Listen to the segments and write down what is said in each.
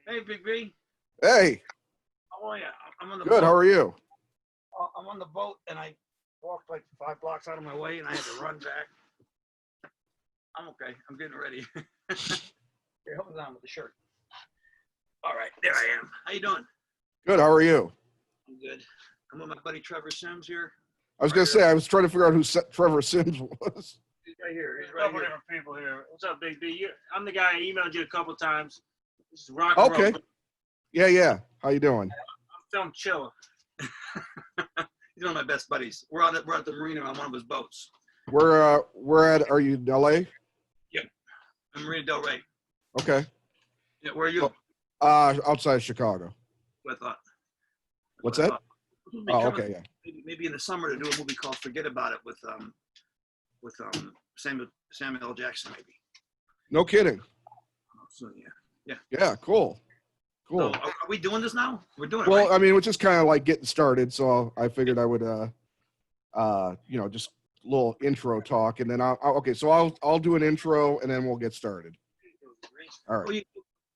Hey, Big B. Hey. How are you? I'm on the Good. boat. How are you? I'm on the boat, and I walked like 5 blocks out of my way, and I had to run back. I'm okay. I'm getting ready. Here, hold on with the shirt. All right, there I am. How you doing? Good. How are you? I'm good. I'm with my buddy Trevor Sims here. I was going to say, I was trying to figure out who Trevor Sims was. He's right here. He's A right couple here. different people here. What's up, Big B? I'm the guy I emailed you a couple times. This is Rock. Okay. Roll. Yeah. How you doing? I'm film chiller. He's one of my best buddies. We're at the marina on one of his boats. We're at, are you in L.A.? Yep. I'm Marina Del Rey. Okay. Yeah, where are you? Outside of Chicago. What I thought. What's What I that? thought. Oh, okay, yeah. Maybe in the summer to do a movie called Forget About It with Samuel L. Jackson, maybe. No kidding. So, yeah. Yeah, cool. So are we doing this now? We're doing it, Well, right? I mean, we're just kind of like getting started, so I figured I would, just a little intro talk, and then I'll do an intro, and then we'll get started. All right. Well,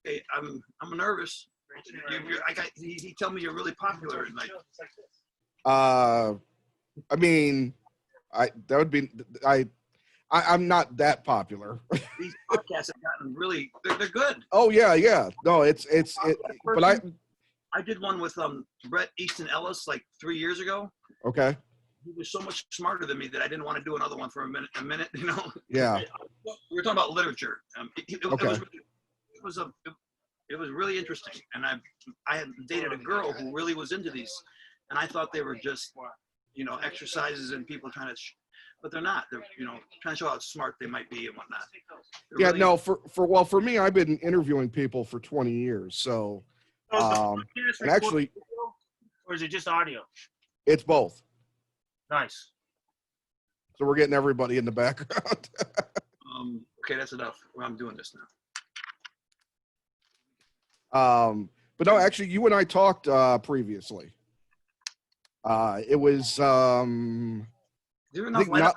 okay, I'm nervous. He told me you're really popular at night. I mean, I'm not that popular. These podcasts have gotten really, they're good. Oh yeah. No, but I did one with Bret Easton Ellis like 3 years ago. Okay. He was so much smarter than me that I didn't want to do another one for a minute, you know. Yeah. We were talking about literature. Okay. It was really interesting, and I had dated a girl who really was into these, and I thought they were just, exercises and people trying to, but they're not. They're trying to show how smart they might be and whatnot. Yeah. No. For me, I've been interviewing people for 20 years, so and actually, or is it just audio? it's both. Nice. So we're getting everybody in the background. Okay, that's enough. I'm doing this now. But no, actually, you and I talked previously. It was Is there enough light?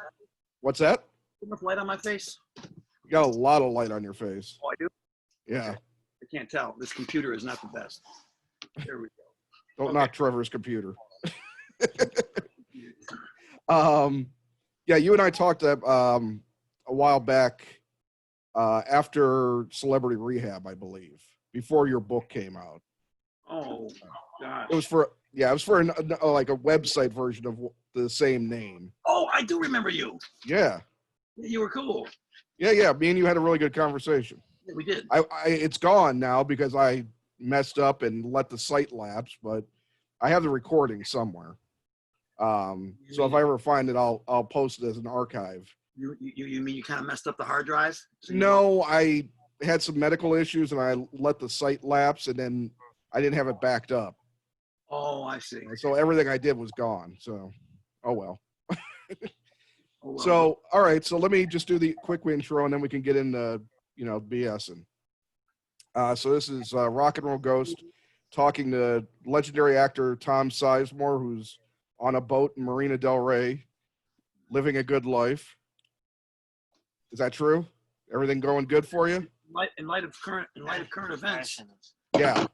What's that? Enough light on my face? You got a lot of light on your face. Oh, I do. Yeah. I can't tell. This computer is not the best. There we go. Don't knock Trevor's computer. Yeah, you and I talked a while back after Celebrity Rehab, I believe, before your book came out. Oh, gosh. It was for like a website version of the same name. Oh, I do remember you. Yeah. You were cool. Yeah. Me and you had a really good conversation. Yeah, we did. It's gone now because I messed up and let the site lapse, but I have the recording somewhere. So if I ever find it, I'll post it as an archive. You mean you kind of messed up the hard drive? So No, I had some medical issues and I let the site lapse, and then I didn't have it backed up. Oh, I see. So everything I did was gone. So, oh well. Oh, well. So, all right. So let me just do the quick intro, and then we can get into BSing. So this is Rock and Roll Ghost talking to legendary actor Tom Sizemore, who's on a boat in Marina Del Rey, living a good life. Is that true? Everything going good for you? In light of current events. Yeah.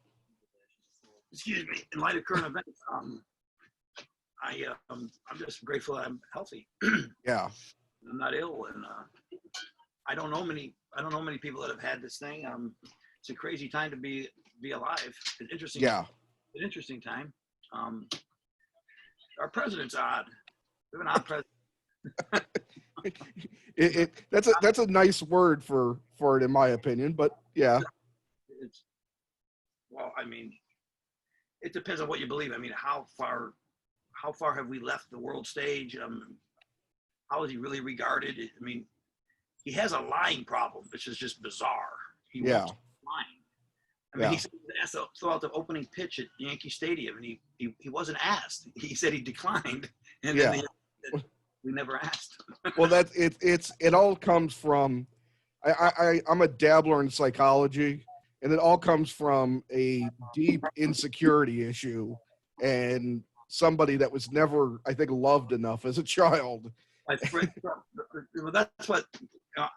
Excuse me. In light of current events, I'm just grateful that I'm healthy. Yeah. I'm not ill, and I don't know many people that have had this thing. It's a crazy time to be alive. It's interesting. Yeah. An interesting time. Our president's odd. We have an odd president. That's a nice word for it, in my opinion. But yeah. I mean, it depends on what you believe. I mean, how far have we left the world stage? How is he really regarded? I mean, he has a lying problem, which is just bizarre. He won't stop lying. I mean, he was asked to throw out the opening pitch at Yankee Stadium, and he wasn't asked. He said he declined, and then we never asked. Well, it all comes from. I'm a dabbler in psychology, and it all comes from a deep insecurity issue, and somebody that was never, I think, loved enough as a child. Well, that's what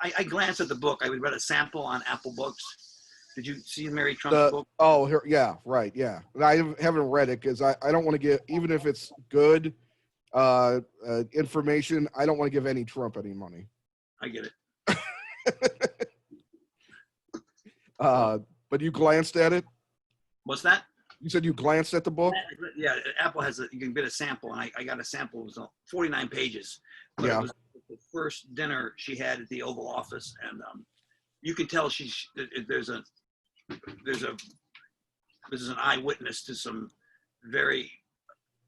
I glanced at the book. I read a sample on Apple Books, Did you see Mary Trump's book? Yeah, right, yeah. I haven't read it because I don't want to give, even if it's good information, I don't want to give any Trump any money. I get it. But you glanced at it? What's that? You said you glanced at the book? Yeah, Apple has you can get a sample, and I got a sample. It was 49 pages. But Yeah. It was the first dinner she had at the Oval Office, and you can tell there's an eyewitness to some very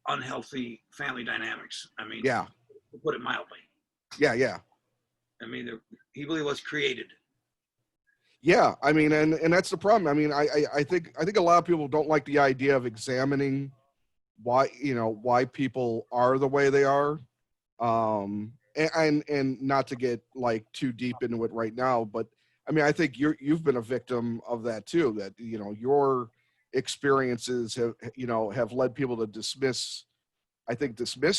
unhealthy family dynamics. I mean, Yeah. to put it mildly. Yeah. I mean, he really was created. Yeah, I mean, and that's the problem. I mean, I think a lot of people don't like the idea of examining why people are the way they are, and not to get like too deep into it right now, but I mean, I think you've been a victim of that too. That your experiences have led people to dismiss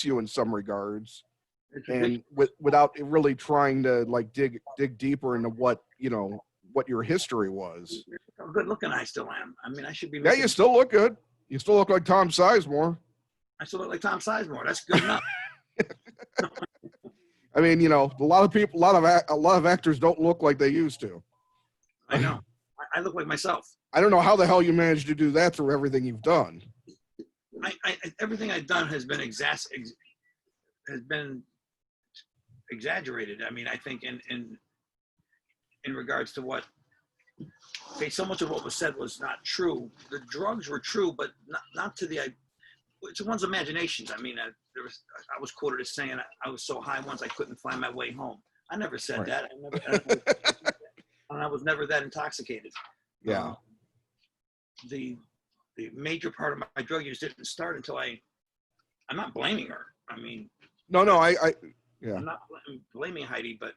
you in some regards, and without really trying to like dig deeper into what your history was. How good looking I still am. I mean, I should be. Yeah, you still look good. You still look like Tom Sizemore. I still look like Tom Sizemore. That's good enough. I mean, a lot of actors don't look like they used to. I know. I look like myself. I don't know how the hell you managed to do that through everything you've done. Everything I've done has been exaggerated. I mean, I think in regards to what, so much of what was said was not true. The drugs were true, but not to to one's imaginations. I mean, I was quoted as saying I was so high once I couldn't find my way home. I never said that. I was never that intoxicated. Yeah. The major part of my drug use didn't start until I'm not blaming her. I mean, No, yeah. I'm not blaming Heidi, but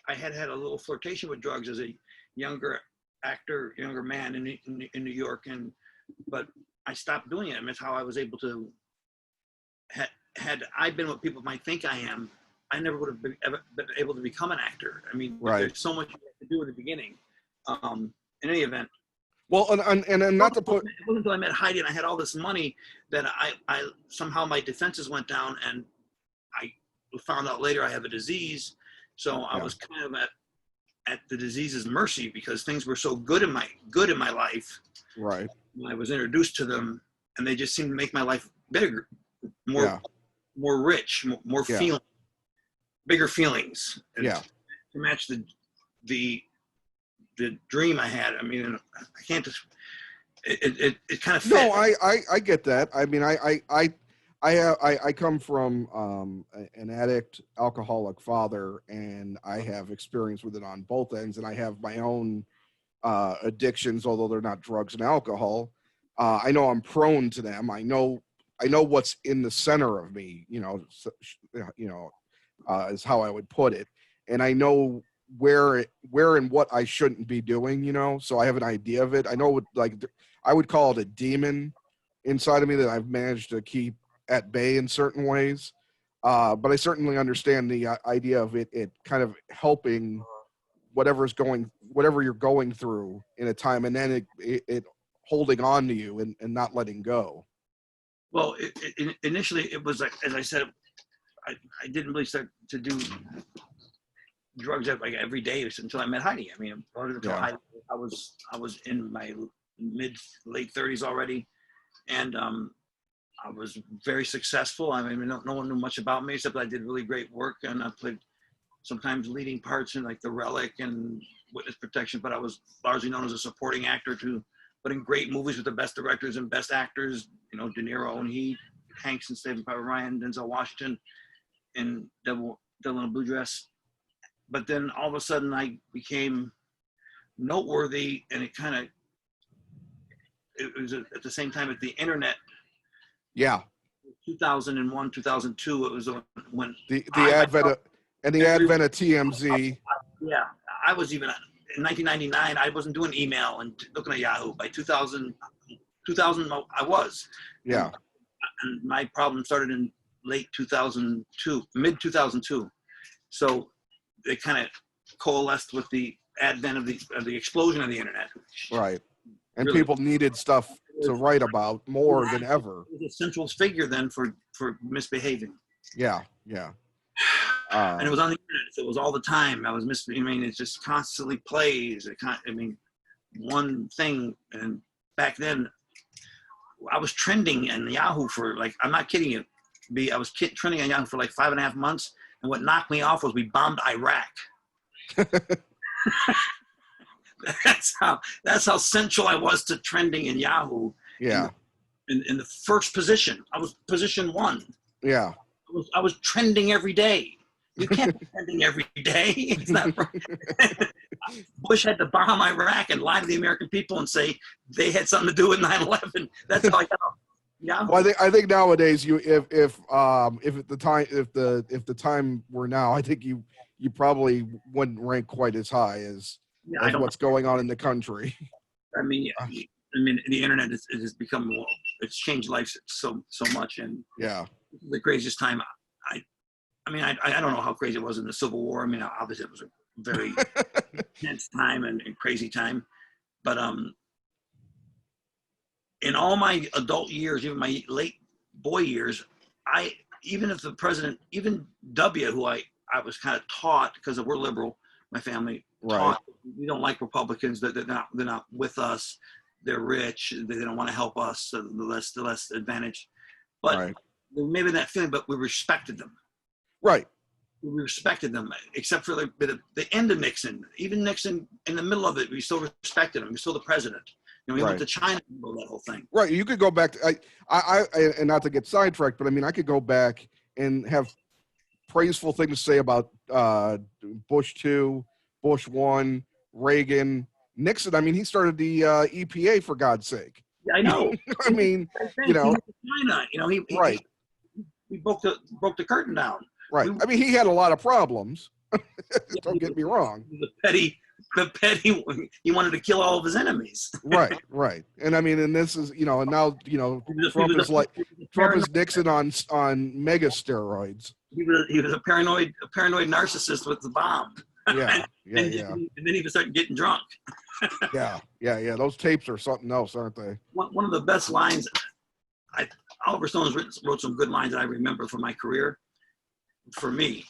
I had a little flirtation with drugs as a younger man in New York, but I stopped doing it. And that's how I was able to. Had I been what people might think I am, I never would have ever been able to become an actor. I mean, there's so much you have to do in the beginning. In any event. Well, and not to put. It wasn't until I met Heidi and I had all this money that I somehow my defenses went down, and I found out later I have a disease. So I was kind of at the disease's mercy because things were so good in my life. Right. When I was introduced to them, and they just seemed to make my life bigger, more rich, more feeling, bigger feelings. And to match the dream I had. I mean, I can't just. It kind of fit. No, I get that. I mean, I come from an addict, alcoholic father, and I have experience with it on both ends, and I have my own addictions, although they're not drugs and alcohol. I know I'm prone to them. I know what's in the center of me. Is how I would put it, and I know where and what I shouldn't be doing. So I have an idea of it. I know I would call it a demon inside of me that I've managed to keep at bay in certain ways, but I certainly understand the idea of it kind of helping whatever you're going through in a time, and then it holding on to you and not letting go. Well, initially it was like, as I said, I didn't really start to do drugs like every day until I met Heidi. I mean, I was in my late 30s already, and I was very successful. I mean, no one knew much about me except I did really great work, and I played sometimes leading parts in like The Relic and Witness Protection. But I was largely known as a supporting actor but in great movies with the best directors and best actors. De Niro and Heat, Hanks and Saving Private Ryan, Denzel Washington, and Devil in a Blue Dress. But then all of a sudden I became noteworthy, and it was at the same time at the internet. Yeah. 2001, 2002. It was when the advent of TMZ. Yeah, I was even in 1999. I wasn't doing email and looking at Yahoo. By 2000, I was. Yeah. And my problem started in late 2002, mid 2002. So they kind of coalesced with the advent of the explosion of the internet. Right. And Really. people needed stuff to write about more than ever. He was a central figure then for misbehaving. Yeah, yeah. And it was on the internet, so it was all the time. I mean, it just constantly plays. I mean, one thing, and back then, I was trending in Yahoo for like, I'm not kidding you, I was trending on Yahoo for like 5.5 months, and what knocked me off was we bombed Iraq. That's how central I was to trending in Yahoo. Yeah. In the first position, I was position 1. Yeah. I was trending every day. You can't be trending every day. It's not right. Bush had to bomb Iraq and lie to the American people and say they had something to do with 9/11. That's how I got off. Yeah. Well, I think nowadays if the time were now, I think you probably wouldn't rank quite as high as what's going on in the country. I mean, the internet has become, it's changed lives so much, and yeah, the craziest time. I mean, I don't know how crazy it was in the Civil War. I mean, obviously it was a very intense time and crazy time, but in all my adult years, even my late boy years, even if the president, even W, who I was kind of taught, because we're liberal, my family taught, we don't like Republicans, they're not with us, they're rich, they don't want to help us, so the less advantage. But maybe that feeling, but we respected them. Right. We respected them, except for the end of Nixon. Even Nixon, in the middle of it, we still respected him. He was still the president. You know, he went to China and that whole thing. Right. You could go back to, I and not to get sidetracked, but I mean, I could go back and have praiseful things to say about Bush 2, Bush 1, Reagan, Nixon. I mean, he started the EPA, for God's sake. Yeah, I know. I mean, you know, China. You know, he broke the curtain down. Right. I mean, he had a lot of problems. Don't get me wrong. The petty. He wanted to kill all of his enemies. Right. And I mean, and this is, you know, and now, you know, Trump is Nixon on mega steroids. He was a paranoid narcissist with the bomb. Yeah. And then he was starting getting drunk. Yeah. Those tapes are something else, aren't they? One of the best lines. Oliver Stone's wrote some good lines that I remember from my career. For me,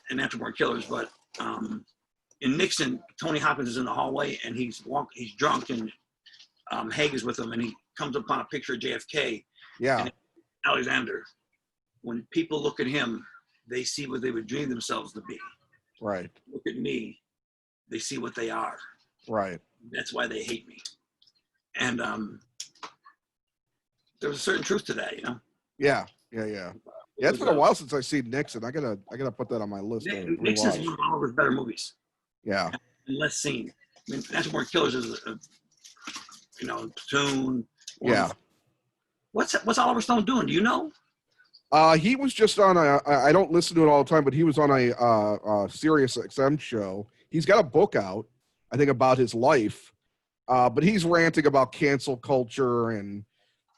and Afterborn Killers, but in Nixon, Tony Hopkins is in the hallway and he's drunk, and Haig is with him, and he comes upon a picture of JFK. Yeah. And Alexander, when people look at him, they see what they would dream themselves to be. Right. Look at me, they see what they are. Right. That's why they hate me. And there was a certain truth to that, you know. Yeah. Yeah, it's been a while since I've seen Nixon. I gotta put that on my list. Nixon's one of Oliver's better movies. Yeah. And less seen. I mean, Afterborn Killers is Platoon. Yeah. What's Oliver Stone doing? Do you know? He was just on I don't listen to it all the time, but he was on a Sirius XM show. He's got a book out, I think, about his life. But he's ranting about cancel culture and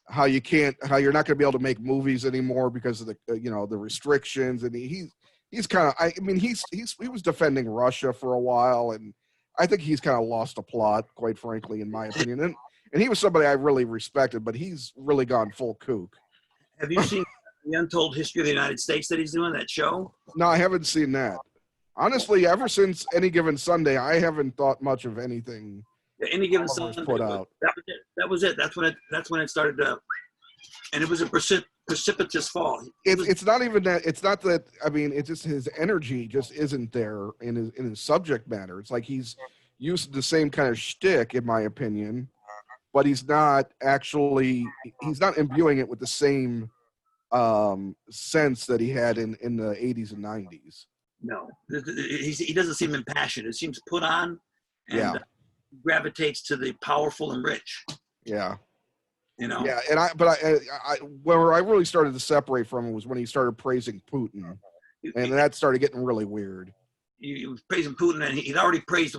how you're not going to be able to make movies anymore because of the restrictions, and he's kind of, I mean, he was defending Russia for a while, and I think he's kind of lost a plot, quite frankly, in my opinion. And he was somebody I really respected, but he's really gone full kook. Have you seen The Untold History of the United States that he's doing, that show? No, I haven't seen that. Honestly, ever since Any Given Sunday, I haven't thought much of anything. Any Given Sunday put out. That was it. That's when it started to, and it was a precipitous fall. It's not even that. It's not that. I mean, it's just his energy just isn't there in his subject matter. It's like he's used the same kind of shtick, in my opinion, but he's not imbuing it with the same sense that he had in the 80s and 90s. No, he doesn't seem impassioned. It seems put on. And, gravitates to the powerful and rich. Yeah. You know. Yeah, and I where I really started to separate from him was when he started praising Putin, and that started getting really weird. He was praising Putin, and he'd already praised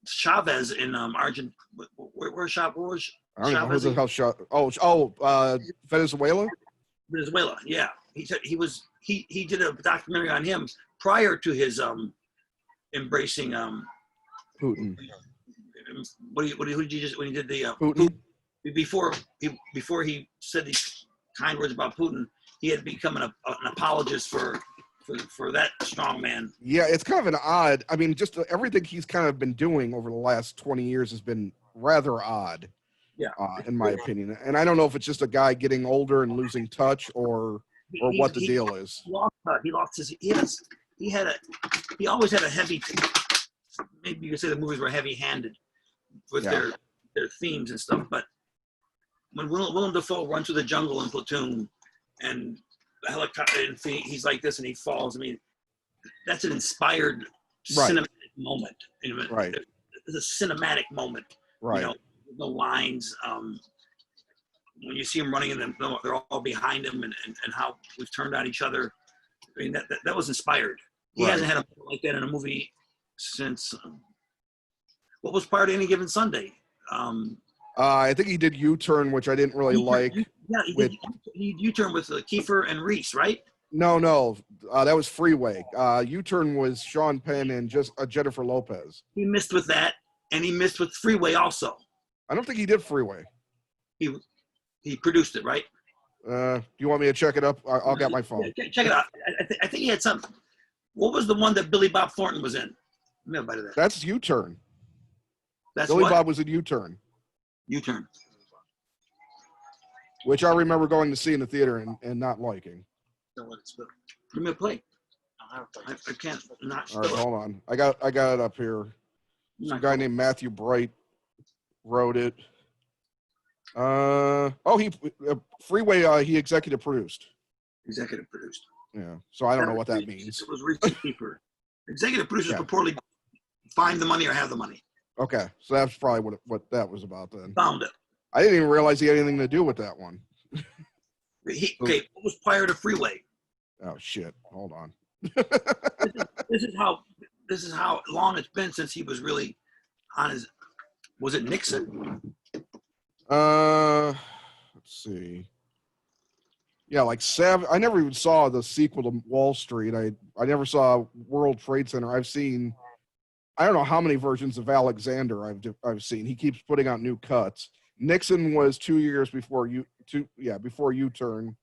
Chavez in Argentina. Where Chavez? I don't know. Venezuela. Venezuela. Yeah, he said he did a documentary on him prior to his embracing Putin. Who did you just when he did the Putin. before he said these kind words about Putin, he had become an apologist for that strong man. Yeah, it's kind of an odd. I mean, just everything he's kind of been doing over the last 20 years has been rather odd. Yeah. In my opinion, and I don't know if it's just a guy getting older and losing touch, or what the deal is. He lost his. He always had a heavy. Maybe you could say the movies were heavy-handed with their themes and stuff. But when Willem Dafoe runs through the jungle in Platoon, and the helicopter, and he's like this, and he falls. I mean, that's an inspired cinematic moment. Right. It's a cinematic moment. Right. You know, the lines. When you see him running, and they're all behind him, and how we've turned on each other. I mean, that was inspired. He hasn't had a moment like that in a movie since. What was part of Any Given Sunday? I think he did U-Turn, which I didn't really like. He did U-Turn with Kiefer and Reese, right? No, that was Freeway. U-Turn was Sean Penn and just Jennifer Lopez. He missed with that, and he missed with Freeway also. I don't think he did Freeway. He produced it, right? Do you want me to check it up? I'll get my phone. Yeah, check it out. I think he had something. What was the one that Billy Bob Thornton was in? Let me have a bite of that. That's U-Turn. That's Billy what? Bob was in U-Turn, U-Turn. which I remember going to see in the theater and not liking. Give me a plate. I can't not. All right, hold on. I got it up here. Some guy named Matthew Bright wrote it. Freeway. He executive produced. Executive produced. Yeah. So I don't know what that means. It was Reese Kiefer. Executive producers purportedly find the money or have the money. Okay, so that's probably what that was about then. Found it. I didn't even realize he had anything to do with that one. Okay, what was prior to Freeway? Oh shit! Hold on. This is how long it's been since he was really on his. Was it Nixon? Let's see. Yeah, like I never even saw the sequel to Wall Street. I never saw World Trade Center. I've seen, I don't know how many versions of Alexander I've seen. He keeps putting out new cuts. Nixon was 2 years before before U-Turn,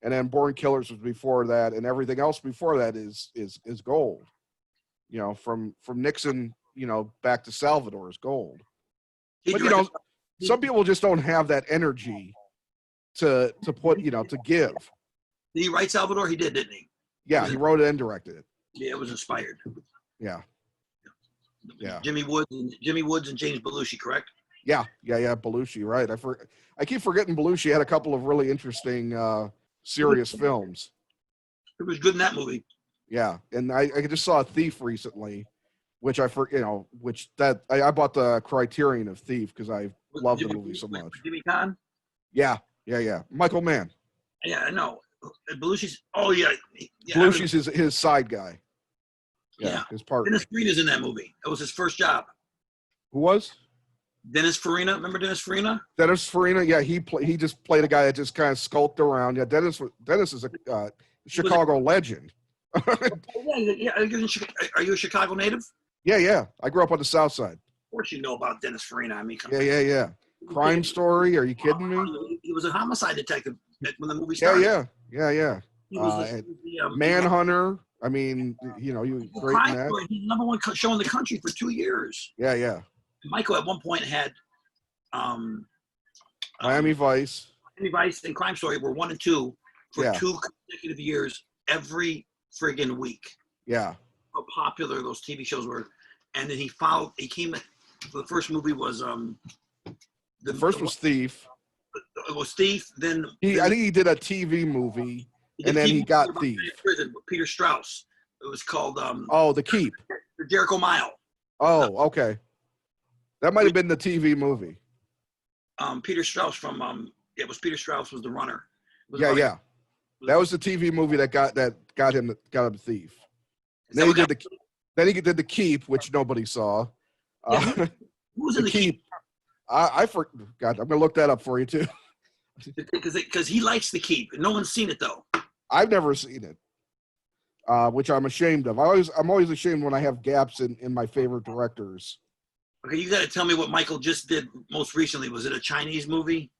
and then Born Killers was before that, and everything else before that is gold. You know, from Nixon, back to Salvador is gold. But some people just don't have that energy to put, to give. Did he write Salvador? He did, didn't he? Yeah, he wrote it and directed it. Yeah, it was inspired. Yeah. Jimmy Woods and James Belushi, correct? Yeah, Belushi, right. I keep forgetting Belushi had a couple of really interesting serious films. It was good in that movie. Yeah, and I just saw Thief recently, which I bought the Criterion of Thief because I love the movie so much. Jimmy Kahn? Yeah. Michael Mann. Yeah, I know. Belushi's. Oh yeah. Belushi's his side guy. Yeah. His partner. Dennis Farina's in that movie. It was his first job. Who was? Dennis Farina. Remember Dennis Farina? Dennis Farina. Yeah, he just played a guy that just kind of skulked around. Yeah, Dennis is a Chicago legend. Yeah. Are you a Chicago native? Yeah. I grew up on the South Side. Of course, you know about Dennis Farina. I mean, Yeah. Crime Story? Are you kidding me? He was a homicide detective when the movie started. Yeah. He was Manhunter. I mean, he was great in that. He's number one show in the country for 2 years. Yeah. Michael at one point had Miami Vice. Miami Vice and Crime Story were 1 and 2 for 2 consecutive years every friggin' week. Yeah. How popular those TV shows were. And then he came, the first movie was the first was Thief. It was Thief. Then I think he did a TV movie, and then he got Thief. Prison with Peter Strauss. It was called The Keep. The Jericho Mile. Oh, okay. That might have been the TV movie. Peter Strauss it was Peter Strauss was the runner. Yeah. That was the TV movie that got him Thief. Then he did the Keep, which nobody saw. Who was in the Keep? I forgot. I'm gonna look that up for you too. Because he likes the Keep. No one's seen it though. I've never seen it, which I'm ashamed of. I'm always ashamed when I have gaps in my favorite directors. Okay, you got to tell me what Michael just did most recently. Was it a Chinese movie?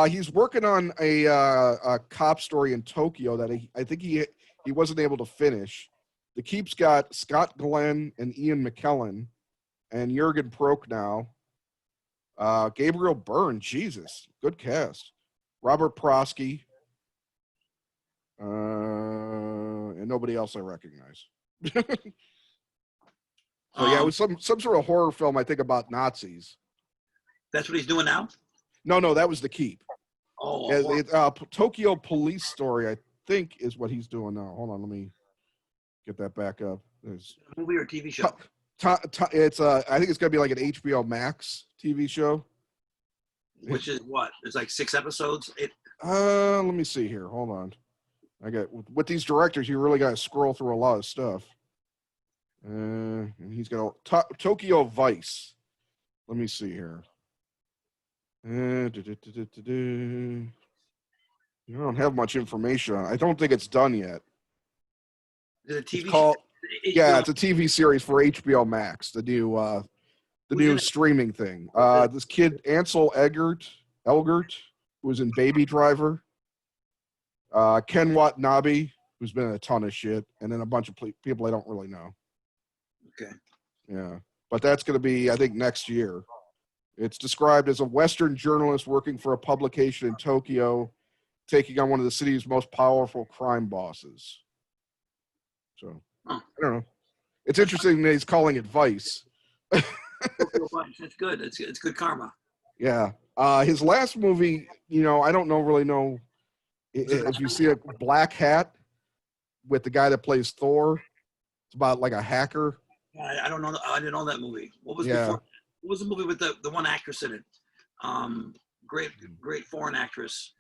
He's working on a cop story in Tokyo that I think he wasn't able to finish. The Keep's got Scott Glenn and Ian McKellen and Jurgen Prochnow. Gabriel Byrne, Jesus, good cast. Robert Prosky. And nobody else I recognize. So yeah, it was some sort of horror film, I think, about Nazis. That's what he's doing now? No, that was The Keep. Oh, Tokyo Police Story, I think, is what he's doing now. Hold on, let me get that back up. There's a movie or TV show? It's I think it's gonna be like an HBO Max TV show. Which is what? It's like 6 episodes? Let me see here. Hold on. I got with these directors, you really got to scroll through a lot of stuff. And he's got Tokyo Vice. Let me see here. I don't have much information on it. I don't think it's done yet. Is it a TV show? Yeah, HBO? it's a TV series for HBO Max, the new streaming thing. This kid, Ansel Elgert, who was in Baby Driver. Ken Watanabe, who's been in a ton of shit, and then a bunch of people I don't really know. Okay. Yeah, but that's going to be, I think, next year. It's described as a Western journalist working for a publication in Tokyo, taking on one of the city's most powerful crime bosses. So, I don't know. It's interesting that he's calling it Vice. That's good. It's good karma. Yeah. His last movie, I don't really know if you see a Black Hat with the guy that plays Thor. It's about like a hacker. I don't know. I didn't know that movie. What was before? What was the movie with the one actress in it? Great foreign actress.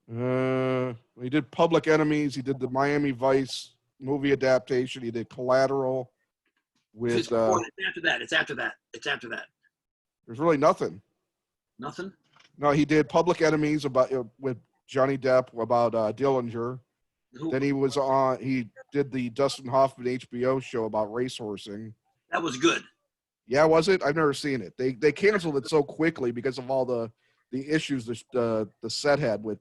He did Public Enemies. He did the Miami Vice movie adaptation. He did Collateral. It's after that. It's after that. There's really nothing. Nothing? No, he did Public Enemies with Johnny Depp about Dillinger. Then he did the Dustin Hoffman HBO show about racehorsing. That was good. Yeah, was it? I've never seen it. They canceled it so quickly because of all the issues the set had with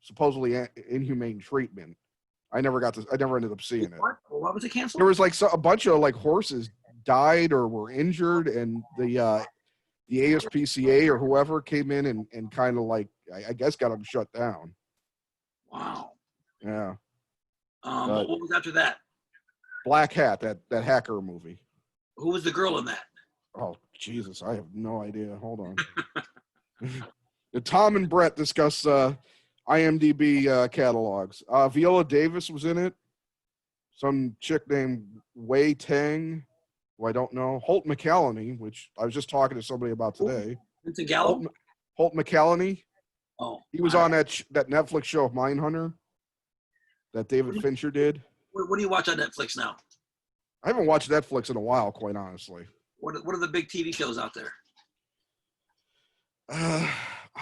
supposedly inhumane treatment. I never ended up seeing it. Why was it canceled? There was like a bunch of like horses died or were injured, and the ASPCA or whoever came in and kind of like I guess got them shut down. Wow. Yeah. What was after that? Black Hat, that hacker movie. Who was the girl in that? Oh Jesus, I have no idea. Hold on. Tom and Brett discuss IMDb catalogs. Viola Davis was in it. Some chick named Wei Tang, who I don't know. Holt McCallany, which I was just talking to somebody about today. Vincent Gallo? Holt McCallany. Oh. He was on that Netflix show Mindhunter that David Fincher did. What do you watch on Netflix now? I haven't watched Netflix in a while, quite honestly. What are the big TV shows out there?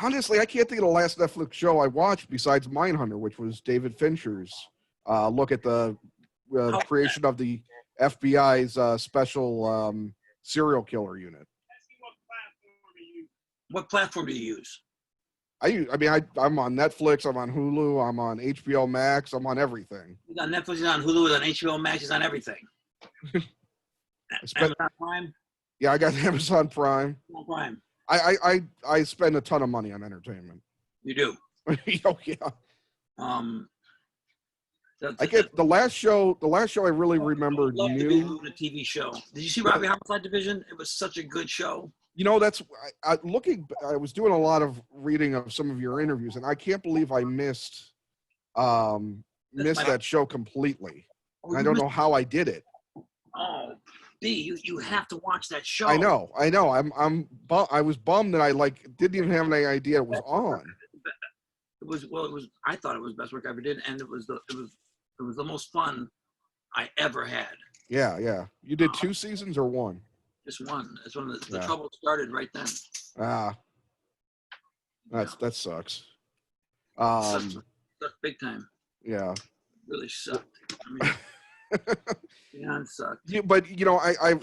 Honestly, I can't think of the last Netflix show I watched besides Mindhunter, which was David Fincher's look at the creation of the FBI's special serial killer unit. What platform do you use? I'm on Netflix. I'm on Hulu. I'm on HBO Max. I'm on everything. He's on Netflix. He's on Hulu. He's on HBO Max. He's on everything. Amazon Prime. Yeah, I got Amazon Prime. Prime. I spend a ton of money on entertainment. You do. Oh yeah. I get the last show I really remember new. A TV show. Did you see Robbie Homicide Division? It was such a good show. That's I was doing a lot of reading of some of your interviews, and I can't believe I missed that show completely. I don't know how I did it. Oh, B, you have to watch that show. I know. I was bummed that I didn't even have any idea it was on. It was. I thought it was the best work I ever did, and it was the most fun I ever had. Yeah. You did 2 seasons or 1? Just 1. It's when the trouble started right then. That sucks. Sucked big time. Yeah. Really sucked. I mean, Beyond sucked. Yeah, but I'm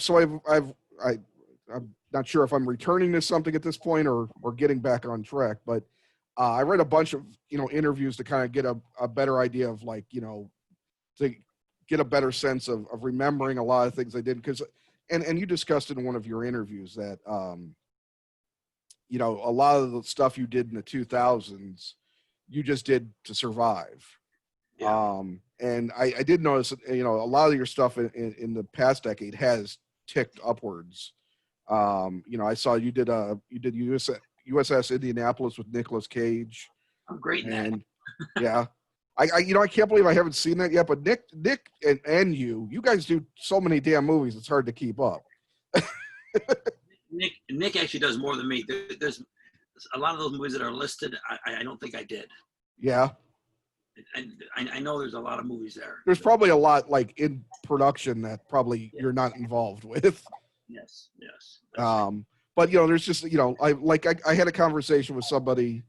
not sure if I'm returning to something at this point or getting back on track, but I read a bunch of interviews to kind of get a better idea of to get a better sense of remembering a lot of things I did, because and you discussed in one of your interviews that a lot of the stuff you did in the 2000s you just did to survive. Yeah. And I did notice that, a lot of your stuff in the past decade has ticked upwards. I saw you did USS Indianapolis with Nicolas Cage. I'm great in that. And yeah, I can't believe I haven't seen that yet. But Nick and you guys do so many damn movies, it's hard to keep up. Nick actually does more than me. There's a lot of those movies that are listed. I don't think I did. Yeah, And I know there's a lot of movies there. there's probably a lot like in production that probably you're not involved with. Yes. But there's just I had a conversation with somebody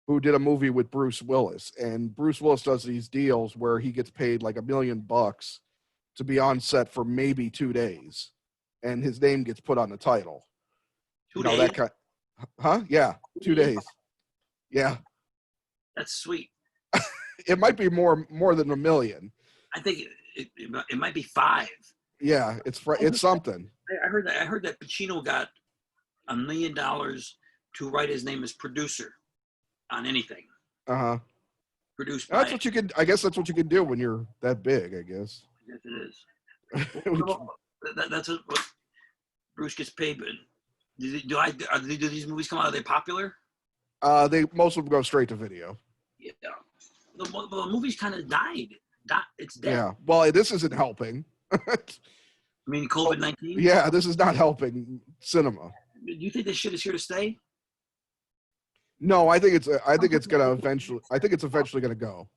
who did a movie with Bruce Willis, and Bruce Willis does these deals where he gets paid like $1 million to be on set for maybe 2 days, and his name gets put on the title. 2 days. That kind. Huh? Yeah, 2 days. Yeah, That's sweet. it might be more than $1 million. I think it might be 5. Yeah, it's something. I heard that Pacino got $1 million to write his name as producer on anything. Produced by. That's what you can. I guess that's what you can do when you're that big. I guess. Yes, it is. That's what Bruce gets paid. But do these movies come out? Are they popular? Most of them go straight to video. Yeah. The movie's kind of died. It's dead. Yeah. Well, this isn't helping. I mean, COVID-19. Yeah, this is not helping cinema. Do you think this shit is here to stay? No, I think it's eventually gonna go.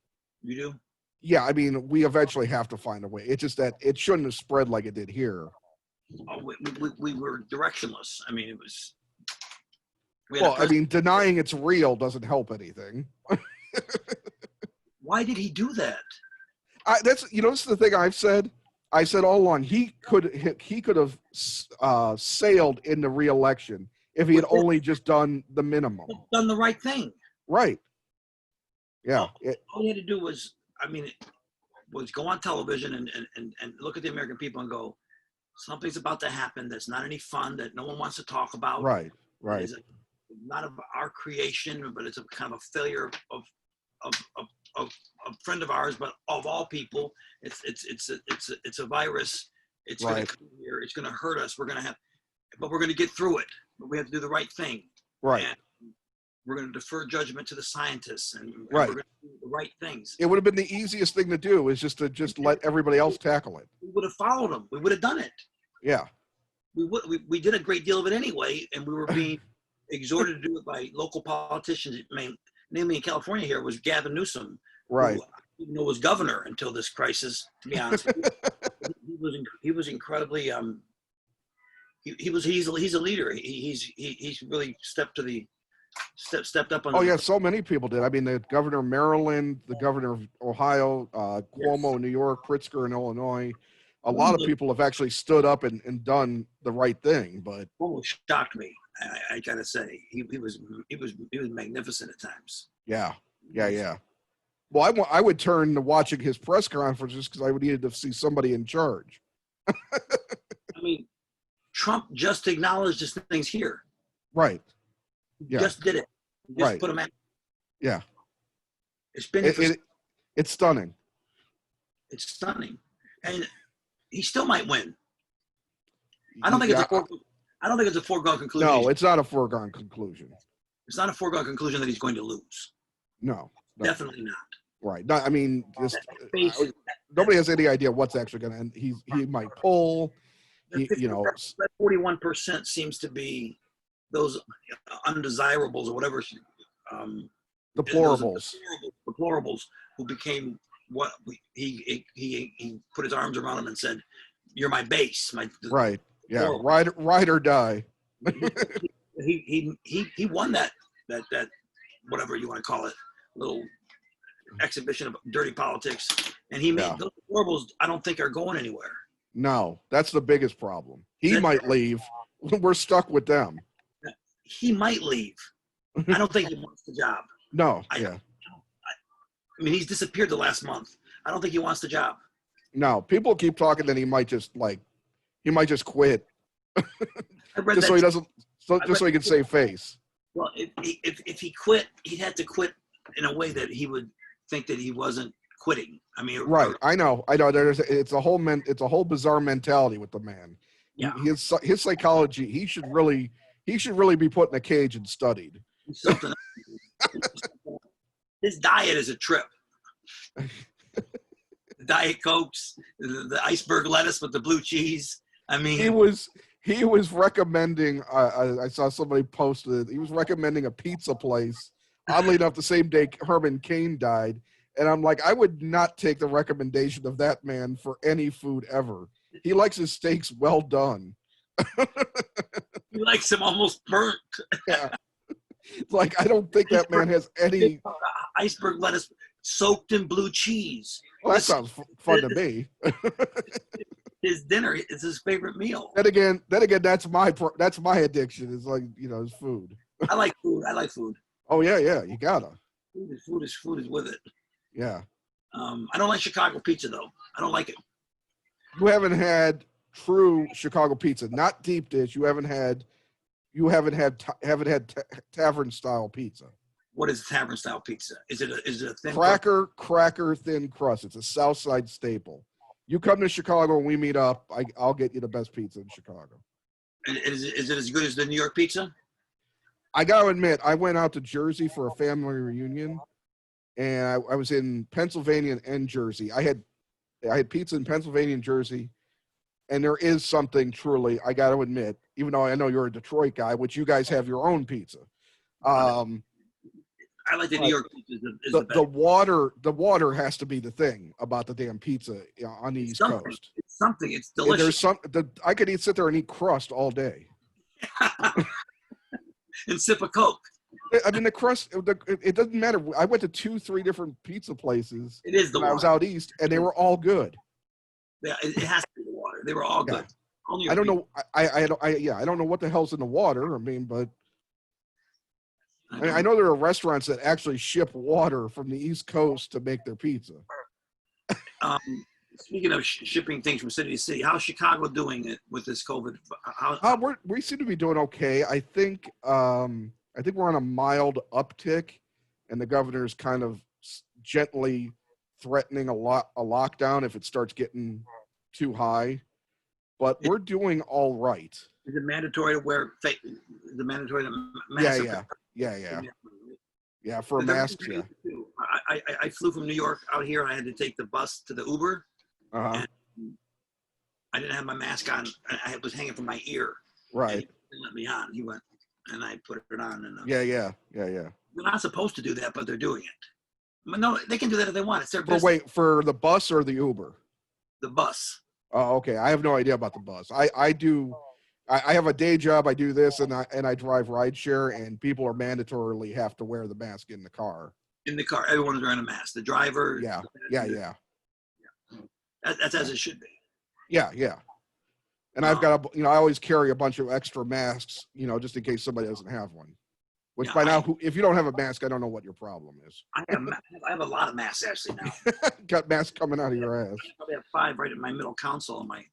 You do? Yeah, I mean, we eventually have to find a way. It's just that it shouldn't have spread like it did here. Oh, we were directionless. I mean, it was. Denying it's real doesn't help anything. Why did he do that? This is the thing I've said. I said all along he could have sailed in the re-election if he had only just done the minimum. Done the right thing. Right. Yeah. All he had to do was go on television and look at the American people and go, something's about to happen that's not any fun, that no one wants to talk about. Right. It's not of our creation, but it's a kind of a failure of a friend of ours, but of all people. It's a virus. It's going to come here. It's going to hurt us. But we're going to get through it. But we have to do the right thing. Right. And we're going to defer judgment to the scientists, and right. We're going to do the right things. It would have been the easiest thing to do, is just let everybody else tackle it. We would have followed them. We would have done it. Yeah. We did a great deal of it anyway, and we were being exhorted to do it by local politicians. Namely in California here was Gavin Newsom. Right. Who was governor until this crisis, to be honest. He was incredibly he's a leader. He's really stepped up on. Oh yeah, so many people did. I mean, the governor of Maryland, the governor of Ohio, Cuomo in New York, Pritzker in Illinois. A lot of people have actually stood up and done the right thing. But Cuomo shocked me. I gotta say, he was magnificent at times. Yeah. Well, I would turn to watching his press conferences because I would need to see somebody in charge. I mean, Trump just acknowledged his things here. Right. Yeah. Just did it. Just put them out. Yeah. It's stunning. It's stunning, and he still might win. I don't think it's a foregone conclusion. No, it's not a foregone conclusion. It's not a foregone conclusion that he's going to lose. No. Definitely not. Right. No, I mean, nobody has any idea what's actually going to end. He might pull. That 41% seems to be those undesirables or whatever. Deplorables. Deplorables who became what he put his arms around him and said, "You're my base." Right. Yeah. Ride or die. He won that whatever you want to call it, little exhibition of dirty politics And he made Yeah. those deplorables, I don't think are going anywhere. No, that's the biggest problem. He might leave. We're stuck with them. He might leave. I don't think he wants the job. No, I yeah. mean, he's disappeared the last month. I don't think he wants the job. No, people keep talking that he might just quit I read just that. so he doesn't, so he can save face. Well, if he quit, he'd have to quit in a way that he would think that he wasn't quitting. I mean, Right. I know. It's a whole bizarre mentality with the man. Yeah. His psychology. He should really be put in a cage and studied. Something. His diet is a trip. The Diet Cokes, the iceberg lettuce with the blue cheese. I mean, he was recommending. I saw somebody posted it. He was recommending a pizza place. Oddly enough, the same day Herman Cain died, and I'm like, I would not take the recommendation of that man for any food ever. He likes his steaks well done. he likes him almost burnt. Yeah. Like, I don't think that man has any. Iceberg lettuce soaked in blue cheese. Well, that sounds fun to me. His dinner is his favorite meal. Then again, that's my addiction. Is like, is food. I like food. Oh yeah, you gotta. Food is with it. Yeah. I don't like Chicago pizza though. I don't like it. You haven't had true Chicago pizza, not deep dish. You haven't had tavern style pizza. What is tavern style pizza? Is it a thin cracker thin crust? It's a South Side staple. You come to Chicago and we meet up. I'll get you the best pizza in Chicago. Is it as good as the New York pizza? I got to admit, I went out to Jersey for a family reunion, and I was in Pennsylvania and Jersey. I had pizza in Pennsylvania and Jersey, and there is something truly, I got to admit, even though I know you're a Detroit guy, which you guys have your own pizza. I like the New York pizza. The water has to be the thing about the damn pizza on the East Coast. It's something. It's delicious. I could sit there and eat crust all day. And sip a Coke. I mean, the crust, it doesn't matter. I went to 2-3 different pizza places. It is the when water. I was out east, and they were all good. Yeah, it has to be the water. They were all good. I don't know. I don't know what the hell's in the water. I mean, but I know there are restaurants that actually ship water from the East Coast to make their pizza. Speaking of shipping things from city to city, how's Chicago doing it with this COVID? We seem to be doing okay. I think we're on a mild uptick, and the governor's kind of gently threatening a lockdown if it starts getting too high. But we're doing all right. Is it mandatory to wear fake? Is it mandatory to mask? Yeah, for masks, yeah. I flew from New York out here, and I had to take the bus to the Uber. Uh-huh. And I didn't have my mask on. I was hanging from my ear. Right. He didn't let me on. He went, and I put it on. And Yeah. They're not supposed to do that, but they're doing it. But no, they can do that if they want. It's their business. For the bus or the Uber? The bus. Oh, okay. I have no idea about the bus. I do. I have a day job. I do this, and I drive rideshare, and people are mandatorily have to wear the mask in the car. In the car, everyone is wearing a mask. The driver. Yeah. That's as it should be. Yeah. And I've got I always carry a bunch of extra masks, just in case somebody doesn't have one. Which now, if you don't have a mask, I don't know what your problem is. I have a lot of masks actually now. Got masks coming out of your ass. I probably have 5 right in my middle console on my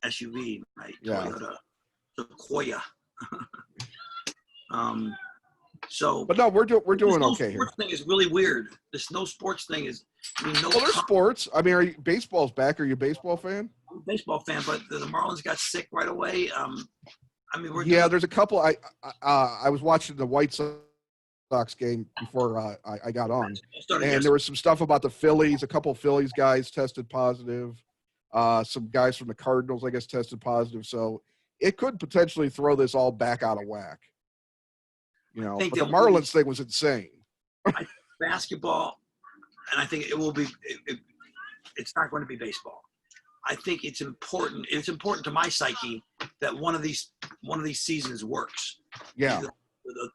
SUV, my Toyota Sequoia. But no, we're doing okay here. The sports thing is really weird. This no sports thing is. There's sports. I mean, baseball's back. Are you a baseball fan? I'm a baseball fan, but the Marlins got sick right away. There's a couple. I was watching the White Sox game before I got on, and there was some stuff about the Phillies. A couple of Phillies guys tested positive. Some guys from the Cardinals, I guess, tested positive. So it could potentially throw this all back out of whack. But the Marlins thing was insane. Basketball, and I think it will be. It's not going to be baseball. I think it's important. It's important to my psyche that one of these seasons works. Yeah.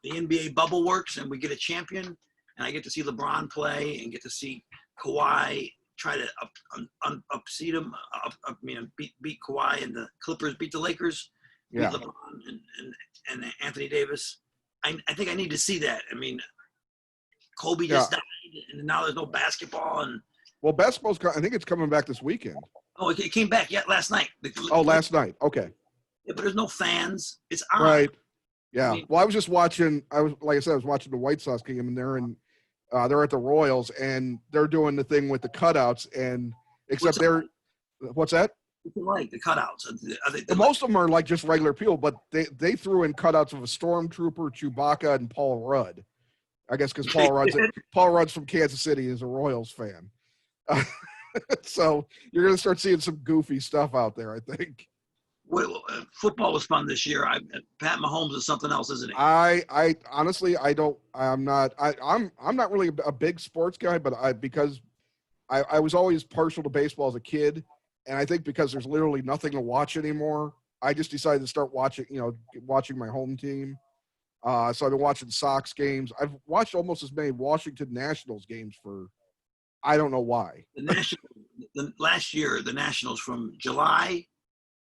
The NBA bubble works, and we get a champion, and I get to see LeBron play, and get to see Kawhi try to upseed him. Beat Kawhi, and the Clippers beat the Lakers. Yeah. Beat LeBron and Anthony Davis. I think I need to see that. I mean, Kobe just died, and now there's no basketball. And Well, basketball's. I think it's coming back this weekend. oh, it came back last night. Last night. Okay. Yeah, but there's no fans. It's on. Right. Yeah. I mean, Well, I was just watching. Like I said, I was watching the White Sox game, and they're at the Royals, and they're doing the thing with the cutouts, and except what's that? What's it like, the cutouts? Most of them are like just regular people, but they threw in cutouts of a stormtrooper, Chewbacca, and Paul Rudd. I guess because Paul Rudd's from Kansas City, is a Royals fan. So you're going to start seeing some goofy stuff out there, I think. Well, football was fun this year. Pat Mahomes is something else, isn't he? I honestly, I'm not really a big sports guy, but because I was always partial to baseball as a kid. And I think because there's literally nothing to watch anymore, I just decided to start watching my home team. So I've been watching Sox games. I've watched almost as many Washington Nationals games for, I don't know why. Last year, the Nationals from July.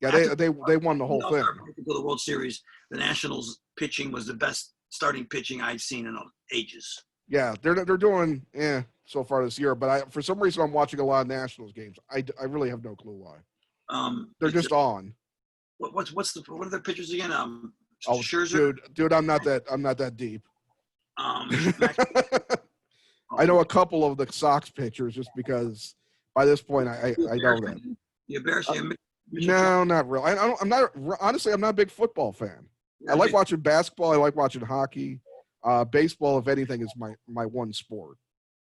Yeah, they won the whole thing. To the World Series, the Nationals pitching was the best starting pitching I've seen in ages. Yeah, they're doing so far this year, but for some reason I'm watching a lot of Nationals games. I really have no clue why. They're just on. What are their pitchers again? Scherzer? Dude, I'm not that deep. I know a couple of the Sox pitchers just because by this point I know them. You embarrass you. No, not really. I'm not a big football fan. I like watching basketball. I like watching hockey. Baseball, if anything, is my one sport.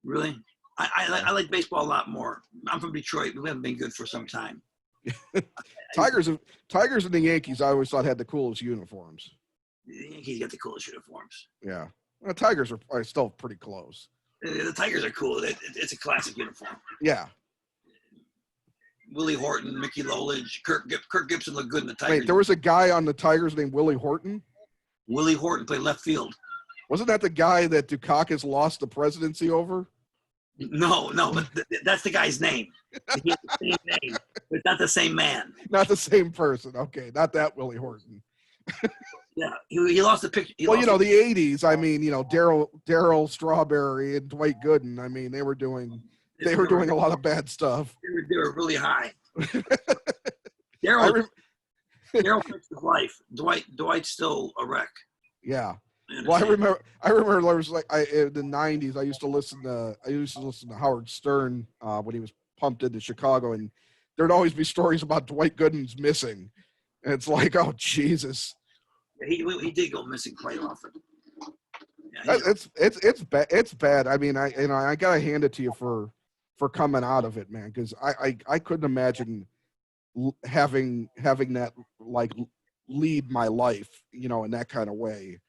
Really? I like baseball a lot more. I'm from Detroit. We haven't been good for some time. Tigers and the Yankees, I always thought had the coolest uniforms. The Yankees got the coolest uniforms. Yeah. Well, Tigers are still pretty close. The Tigers are cool. It's a classic uniform. Yeah. Willie Horton, Mickey Lolich, Kirk Gibson looked good in the Tigers. Wait, there was a guy on the Tigers named Willie Horton? Willie Horton played left field. Wasn't that the guy that Dukakis lost the presidency over? No, but that's the guy's name. He has the same name, but not the same man. Not the same person. Okay, not that Willie Horton. Yeah, he lost the picture. The 80s, I mean, Darryl Strawberry and Dwight Gooden, I mean, they were doing a lot of bad stuff. They were really high. Darryl fixed his life. Dwight's still a wreck. Yeah. Well, I remember there was in the 90s. I used to listen to Howard Stern when he was pumped into Chicago, and there'd always be stories about Dwight Gooden's missing, and it's like, oh Jesus. Yeah, he did go missing quite often. Yeah, it's bad. I mean, I gotta hand it to you for coming out of it, man, because I couldn't imagine having that like lead my life, in that kind of way.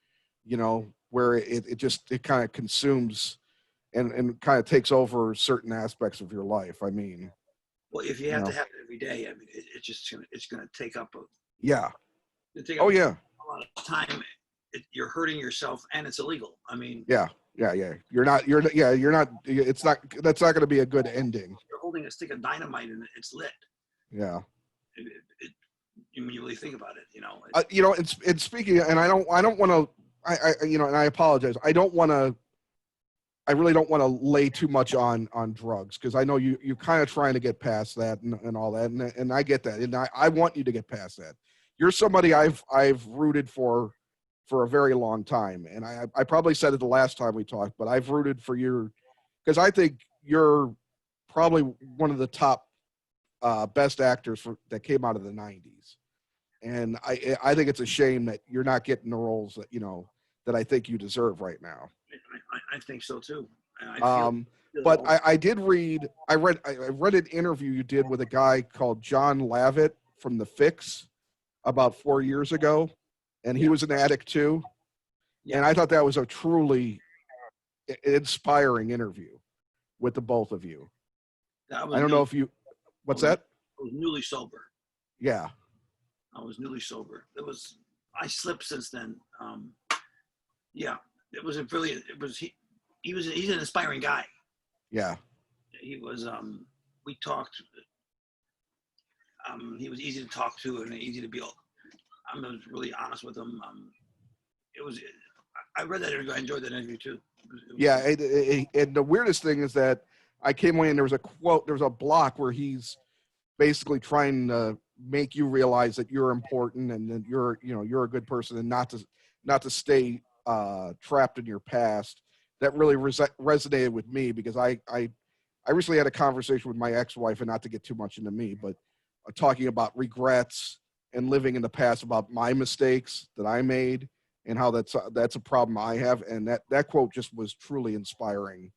Where it kind of consumes and kind of takes over certain aspects of your life. I mean, well, if you have to have it every day, I mean, it's going to take up yeah. a Oh yeah. A lot of time. You're hurting yourself, and it's illegal. I mean, yeah. You're not. It's not. That's not going to be a good ending. You're holding a stick of dynamite and it's lit. Yeah. When you really think about it, it's speaking, and I don't want to. And I apologize. I really don't want to lay too much on drugs, because I know you're kind of trying to get past that and all that, and I get that, and I want you to get past that. You're somebody I've rooted for a very long time, and I probably said it the last time we talked, but I've rooted for you because I think you're probably one of the top best actors that came out of the 90s. And I think it's a shame that you're not getting the roles that I think you deserve right now. I think so too. But I read an interview you did with a guy called John Lavett from The Fix about 4 years ago, and he was an addict too. Yeah. And I thought that was a truly inspiring interview with the both of you. I don't know if you. What's that? I was newly sober. Yeah. I was newly sober. I slipped since then. Yeah, he's an inspiring guy. Yeah. he was we talked. He was easy to talk to and easy to be. I was really honest with him. It was. I read that interview. I enjoyed that interview too. Yeah, and the weirdest thing is that I came away and there was a quote, there was a block where he's basically trying to make you realize that you're important and that you're a good person and not to stay trapped in your past. That really resonated with me because I recently had a conversation with my ex-wife, and not to get too much into me, but talking about regrets and living in the past, about my mistakes that I made and how that's a problem I have. And that quote just was truly inspiring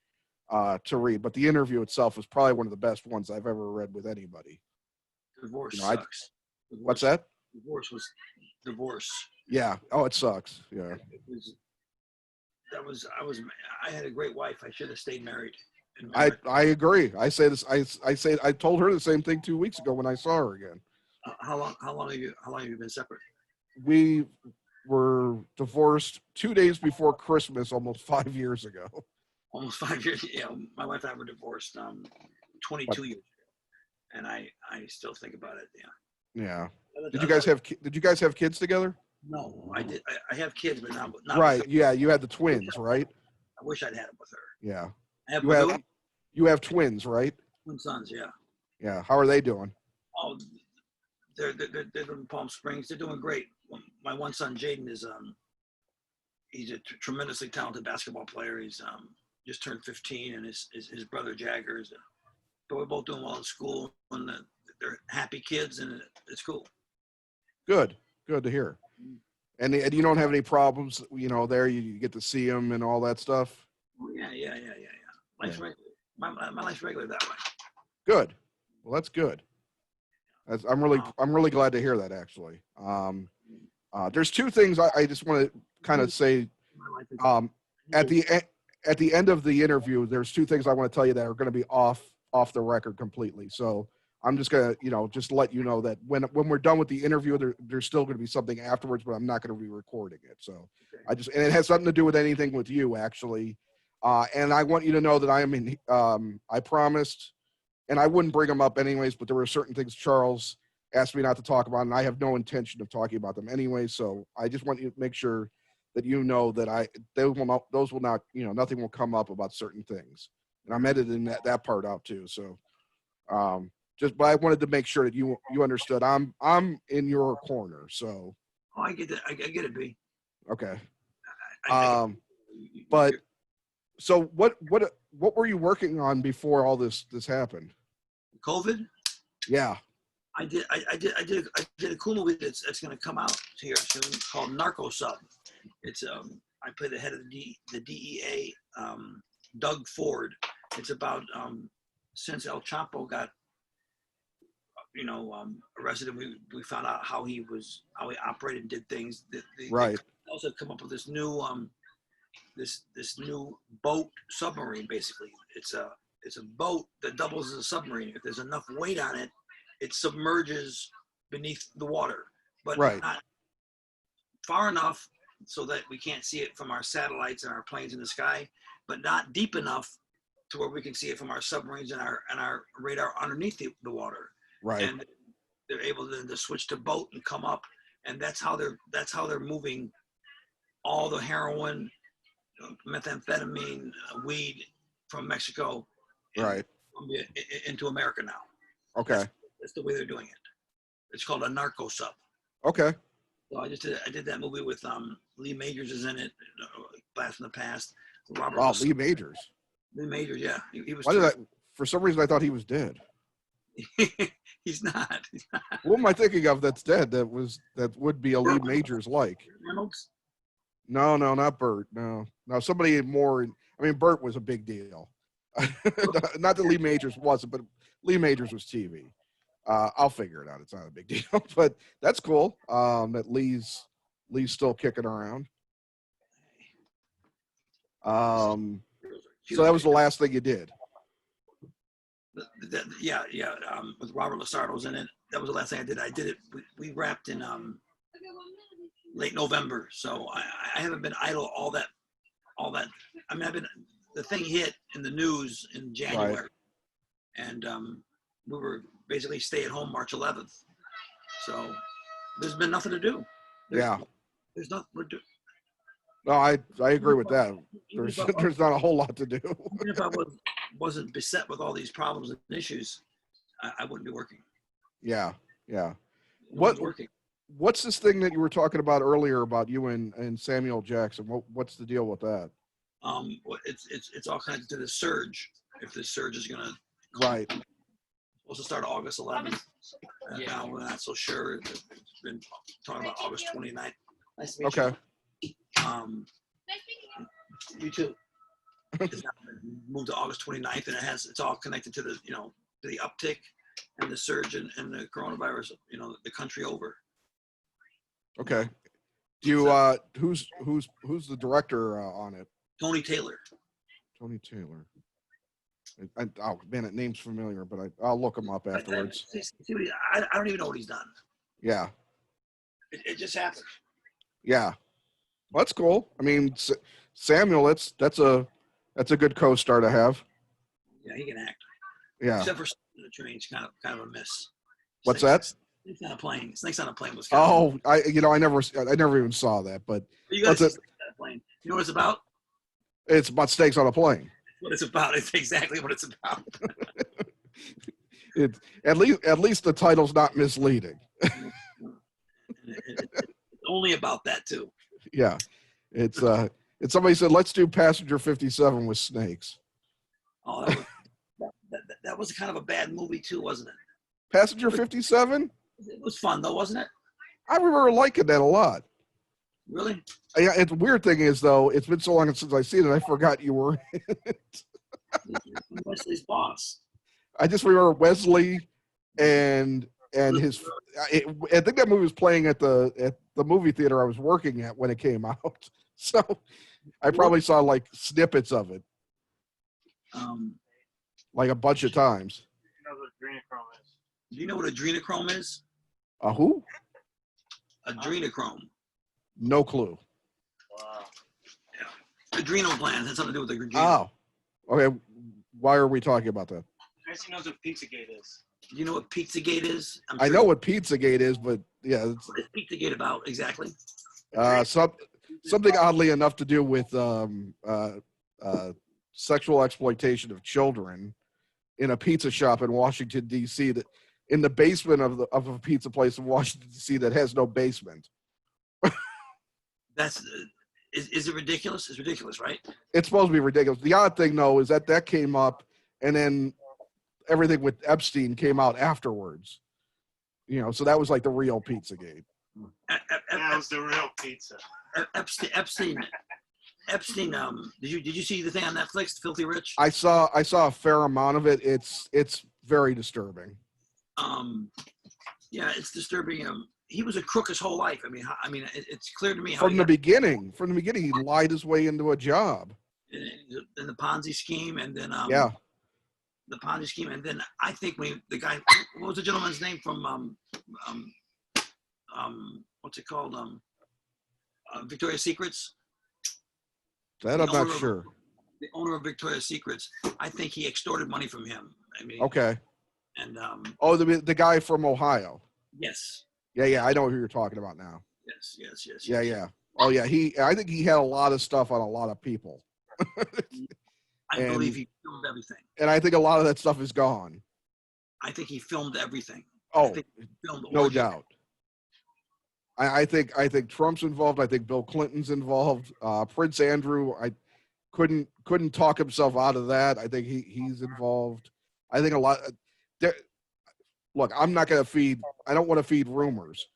to read. But the interview itself was probably one of the best ones I've ever read with anybody. Divorce sucks. What's that? Divorce. Yeah. Oh, it sucks. Yeah. I had a great wife. I should have stayed married. I agree. I say this. I told her the same thing 2 weeks ago when I saw her again. How long have you been separate? We were divorced 2 days before Christmas, almost 5 years ago. Almost 5 years. Yeah, my wife and I were divorced 22 years ago, and I still think about it. Yeah. Yeah. Did you guys have kids together? No, I did. I have kids, but not right. Yeah, you had the twins, right? I wish I'd had them with her. Yeah. You have twins, right? Twin sons. Yeah. Yeah. How are they doing? Oh, they're in Palm Springs. They're doing great. My one son, Jaden, is he's a tremendously talented basketball player. He's just turned 15, and his brother Jagger is. But we're both doing well in school, and they're happy kids, and it's cool. Good to hear. And you don't have any problems, there you get to see them and all that stuff. Oh, yeah. Life's regular. My life's regular that way. Good. Well, that's good. I'm really glad to hear that, actually. There's two things I just want to kind of say. At the end of the interview, there's two things I want to tell you that are going to be off the record completely. So I'm just gonna, just let you know that when we're done with the interview, there's still going to be something afterwards, but I'm not going to be recording it. So and it has nothing to do with anything with you, actually. And I want you to know that I promised, and I wouldn't bring them up anyways, but there were certain things Charles asked me not to talk about, and I have no intention of talking about them anyway. So I just want you to make sure that that those will not, nothing will come up about certain things. And I'm editing that part out too. So, but I wanted to make sure that you understood. I'm in your corner. So. Oh, I get that. I get it, B. Okay. But so what were you working on before all this happened? COVID. Yeah. I did a cool movie that's going to come out here soon called Narco Sub. It's I play the head of the DEA, Doug Ford. It's about since El Chapo got arrested, and we found out how he operated and did things. Right. They also come up with this new this new boat submarine. Basically, it's a boat that doubles as a submarine. If there's enough weight on it, it submerges beneath the water, but not far enough so that we can't see it from our satellites and our planes in the sky, but not deep enough to where we can see it from our submarines and our radar underneath the water. Right. And they're able to switch to boat and come up, and that's how they're moving all the heroin, methamphetamine, weed from Mexico, into America now. Okay. That's the way they're doing it. It's called a narco sub. Okay. So I did that movie with Lee Majors is in it, Blast from the Past. Lee Majors. Lee Majors, yeah. He was. For some reason I thought he was dead. He's not. What am I thinking of that's dead that would be a Lee Majors like? Reynolds? No, not Burt. No, somebody more. I mean, Burt was a big deal. Not that Lee Majors wasn't, but Lee Majors was TV. I'll figure it out. It's not a big deal, but that's cool. That Lee's still kicking around. So that was the last thing you did. Yeah. With Robert Lasardo's in it. That was the last thing I did. I did it. We wrapped in late November, so I haven't been idle all that. I mean, the thing hit in the news in January. Right. and we were basically stay at home March 11th. So there's been nothing to do. There's nothing to do. No, I agree with that. Even There's if I- there's not a whole lot to do. Even if I wasn't beset with all these problems and issues, I wouldn't be working. Yeah. No one's working? What's this thing that you were talking about earlier about you and Samuel Jackson? What's the deal with that? It's all connected to the surge. If this surge is gonna Right. supposed to start August 11th, and now we're not so sure. It's been talking about August 29th. Nice to meet Okay. you. You too. It's now been moved to August 29th, and it's all connected to the to the uptick and the surge and the coronavirus. The country over. Okay. Do you who's the director on it? Tony Taylor. Tony Taylor. Oh man, that name's familiar, but I'll look him up afterwards. I don't even know what he's done. Yeah. It just happened. Yeah. Well, that's cool. I mean, Samuel, that's a good co-star to have. Yeah, he can act. Yeah. Except for the train's kind of a miss. What's that? Snakes on a plane. Snakes on a plane was. Oh, I never even saw that, but you guys see Snakes on a plane. You know what it's about? It's about snakes on a plane. What it's about. It's exactly what it's about. It's at least the title's not misleading. It's only about that too. Yeah. It's somebody said, let's do Passenger 57 with snakes. Oh, that was kind of a bad movie too, wasn't it? Passenger 57? It was fun though, wasn't it? I remember liking that a lot. Really? Yeah, the weird thing is, though, it's been so long since I've seen it, I forgot you were in it. Wesley's boss. I just remember Wesley and his. I think that movie was playing at the movie theater I was working at when it came out. So I probably saw like snippets of it, like a bunch of times. Do you know what adrenochrome is? Who? Adrenochrome. No clue. Wow. Yeah. Adrenal glands has something to do with the adrenal. Oh, okay. Why are we talking about that? Actually knows what Pizzagate is. Do you know what Pizzagate is? I know what Pizzagate is, but yeah. What is Pizzagate about exactly? Something oddly enough to do with sexual exploitation of children in a pizza shop in Washington, D.C. that in the basement of a pizza place in Washington, D.C. that has no basement. Is it ridiculous? It's ridiculous, right? It's supposed to be ridiculous. The odd thing, though, is that came up, and then everything with Epstein came out afterwards. So that was like the real Pizzagate. That was the real pizza. Epstein. Did you see the thing on Netflix, Filthy Rich? I saw a fair amount of it. It's very disturbing. Yeah, it's disturbing. He was a crook his whole life. I mean, it's clear to me how from the beginning, he lied his way into a job. In the Ponzi scheme, and then the Ponzi scheme, and then I think the guy, what was the gentleman's name from what's it called, Victoria's Secrets? That I'm not sure. The owner of Victoria's Secrets, I think he extorted money from him. Okay. And the guy from Ohio. Yes. Yeah, I know who you're talking about now. Yes. Yeah. Oh yeah, I think he had a lot of stuff on a lot of people. I believe he filmed everything. And I think a lot of that stuff is gone. I think he filmed everything. Oh, no doubt. I think Trump's involved. I think Bill Clinton's involved. Prince Andrew, I couldn't talk himself out of that. I think he's involved. I think a lot. Look, I don't want to feed rumors,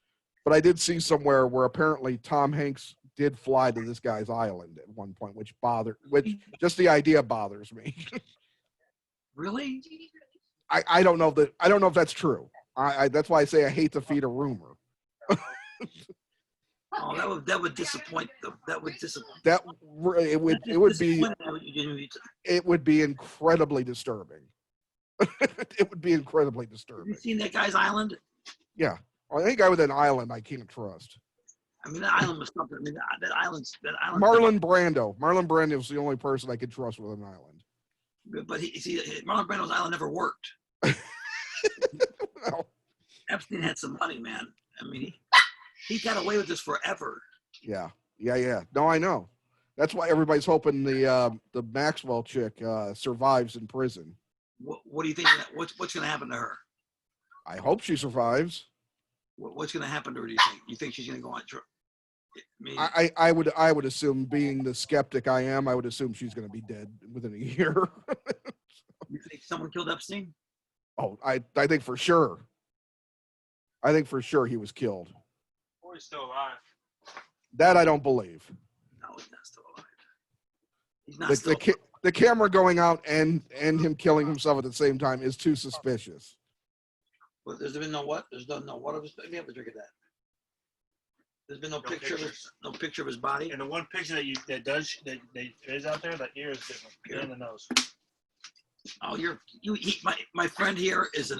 but I did see somewhere where apparently Tom Hanks did fly to this guy's island at one point, which just the idea bothers me. Really? I don't know if that's true. That's why I say I hate to feed a rumor. Oh, that would disappoint them. That would disappoint. It would be incredibly disturbing. It would be incredibly disturbing. Have you seen that guy's island? Yeah. Any guy with an island I can't trust. That island was something. That island. Marlon Brando. Marlon Brando is the only person I could trust with an island. But see, Marlon Brando's island never worked. Well, Epstein had some money, man. I mean, he got away with this forever. yeah. No, I know. That's why everybody's hoping the Maxwell chick survives in prison. What do you think? What's going to happen to her? I hope she survives. What's going to happen to her? Do you think? You think she's going to go on? I would assume, being the skeptic I am, I would assume she's going to be dead within a year. You think someone killed Epstein? Oh, I think for sure. I think for sure he was killed. Or he's still alive. That I don't believe. No, he's not still alive. He's not still alive. The camera going out and him killing himself at the same time is too suspicious. Well, there's been no what? There's no what of his. Let me have a drink of that. There's been no picture of his body. And the one picture that is out there, the ear is different. Ear and the nose. Oh, my friend here is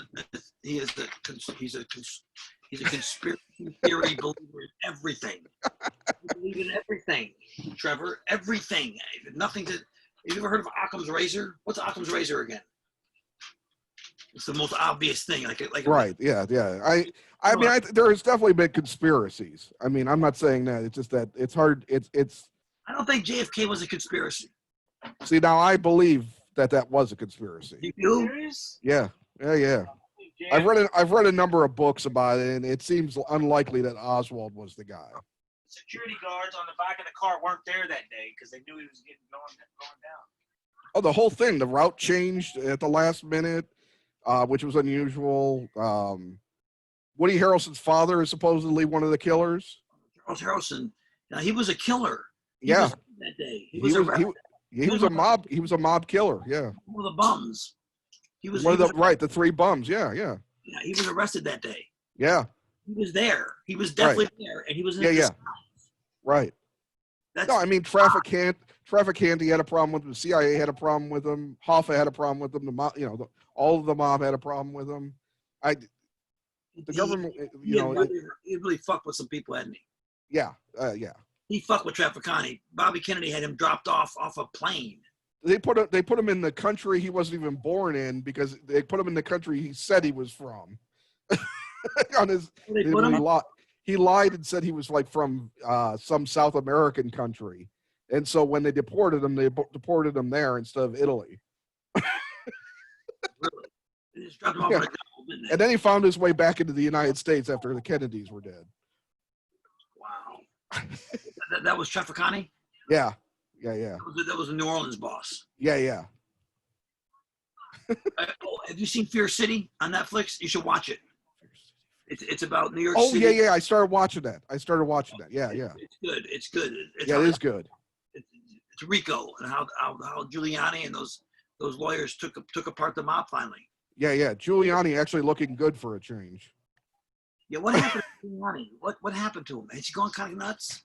he's a conspiracy theory believer in everything. He believes in everything, Trevor. Everything. Nothing to. Have you ever heard of Occam's razor? What's Occam's razor again? It's the most obvious thing. Like Right. Yeah. I mean, there's definitely been conspiracies. I mean, I'm not saying that. It's just that it's hard. It's. I don't think JFK was a conspiracy. See, now I believe that was a conspiracy. You do? Serious? Yeah. I've read a number of books about it, and it seems unlikely that Oswald was the guy. Security guards on the back of the car weren't there that day because they knew he was going down. Oh, the whole thing. The route changed at the last minute, which was unusual. Woody Harrelson's father is supposedly one of the killers. Charles Harrelson. Now, he was a killer. Yeah. That day. He was a mob. He was a mob killer. Yeah. One of the bums. He was the three bums. Yeah. Yeah, he was arrested that day. Yeah. He was there. He was definitely there, and he was in yeah. Right. No, I mean, Trafficante had a problem with him. The CIA had a problem with him. Hoffa had a problem with him. All of the mob had a problem with him. The government, he really fucked with some people, hadn't he? Yeah. He fucked with Trafficante. Bobby Kennedy had him dropped off a plane. They put him in the country he wasn't even born in because they put him in the country he said he was from. He lied and said he was like from some South American country, and so when they deported him there instead of Italy. Really? They just dropped him off at a double, didn't they? And then he found his way back into the United States after the Kennedys were dead. Wow. that was Trafficante? Yeah. That was a New Orleans boss. Yeah. Have you seen Fear City on Netflix? You should watch it. It's about New York City. Oh, yeah. I started watching that. Yeah. It's good. It is good. It's Rico and how Giuliani and those lawyers took apart the mob finally. Yeah. Giuliani actually looking good for a change. Yeah, what happened to Giuliani? What happened to him? Is he going kind of nuts?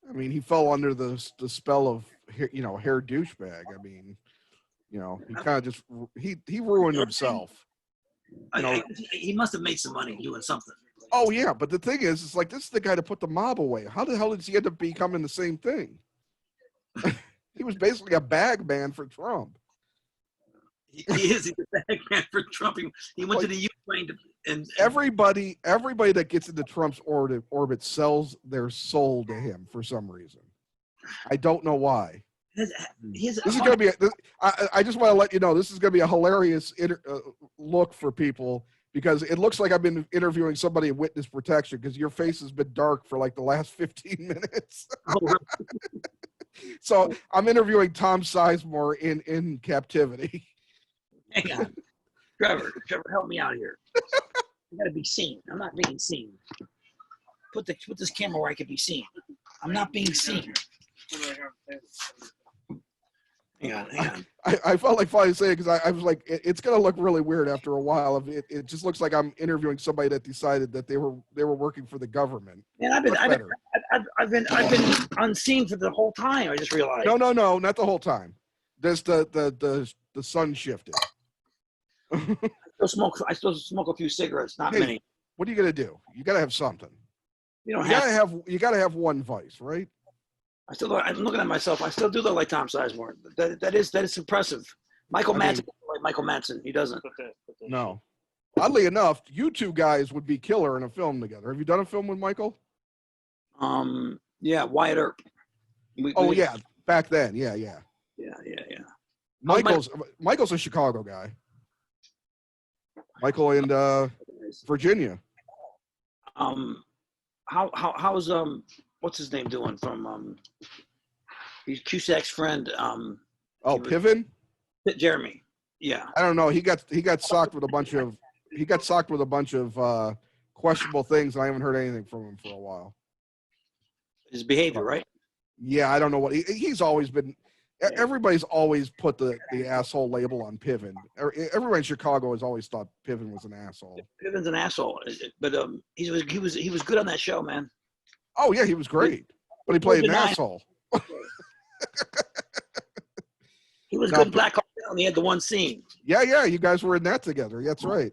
I mean, he fell under the spell of hair douchebag. I mean, he kind of just he ruined himself. He must have made some money doing something. Oh yeah, but the thing is, it's like this is the guy to put the mob away. How the hell did he end up becoming the same thing? He was basically a bag man for Trump. He's a bag man for Trump. He went to the Ukraine and everybody that gets into Trump's orbit sells their soul to him for some reason. I don't know why. This is going to be. I just want to let you know this is going to be a hilarious look for people because it looks like I've been interviewing somebody in witness protection because your face has been dark for like the last 15 minutes. So I'm interviewing Tom Sizemore in captivity. Hang on, Trevor, help me out here. I gotta be seen. I'm not being seen. Put this camera where I can be seen. I'm not being seen. Hang on. I felt like finally saying because I was like, it's gonna look really weird after a while. It just looks like I'm interviewing somebody that decided that they were working for the government. And I've been unseen for the whole time. I just realized. No, not the whole time. There's the sun shifted. I still smoke a few cigarettes, not many. What are you gonna do? You gotta have something. You gotta have one vice, right? I'm looking at myself. I still do look like Tom Sizemore. That is impressive. Michael I mean- Madsen, like Michael Madsen, he doesn't. No. Oddly enough, you two guys would be killer in a film together. Have you done a film with Michael? Yeah, Wyatt Earp. Yeah, back then. Yeah. Yeah. Michael's a Chicago guy. Michael in Virginia. How's what's his name doing from he's Cusack's friend Piven? Jeremy. Yeah. I don't know. He got socked with a bunch of questionable things, and I haven't heard anything from him for a while. His behavior, right? Yeah, I don't know what he's always been. Everybody's always put the asshole label on Piven. Everybody in Chicago has always thought Piven was an asshole. Piven's an asshole, but he was good on that show, man. Oh yeah, he was great, but he played an asshole. He was good in Black Hawk Down. He had the one scene. Yeah, you guys were in that together. That's right.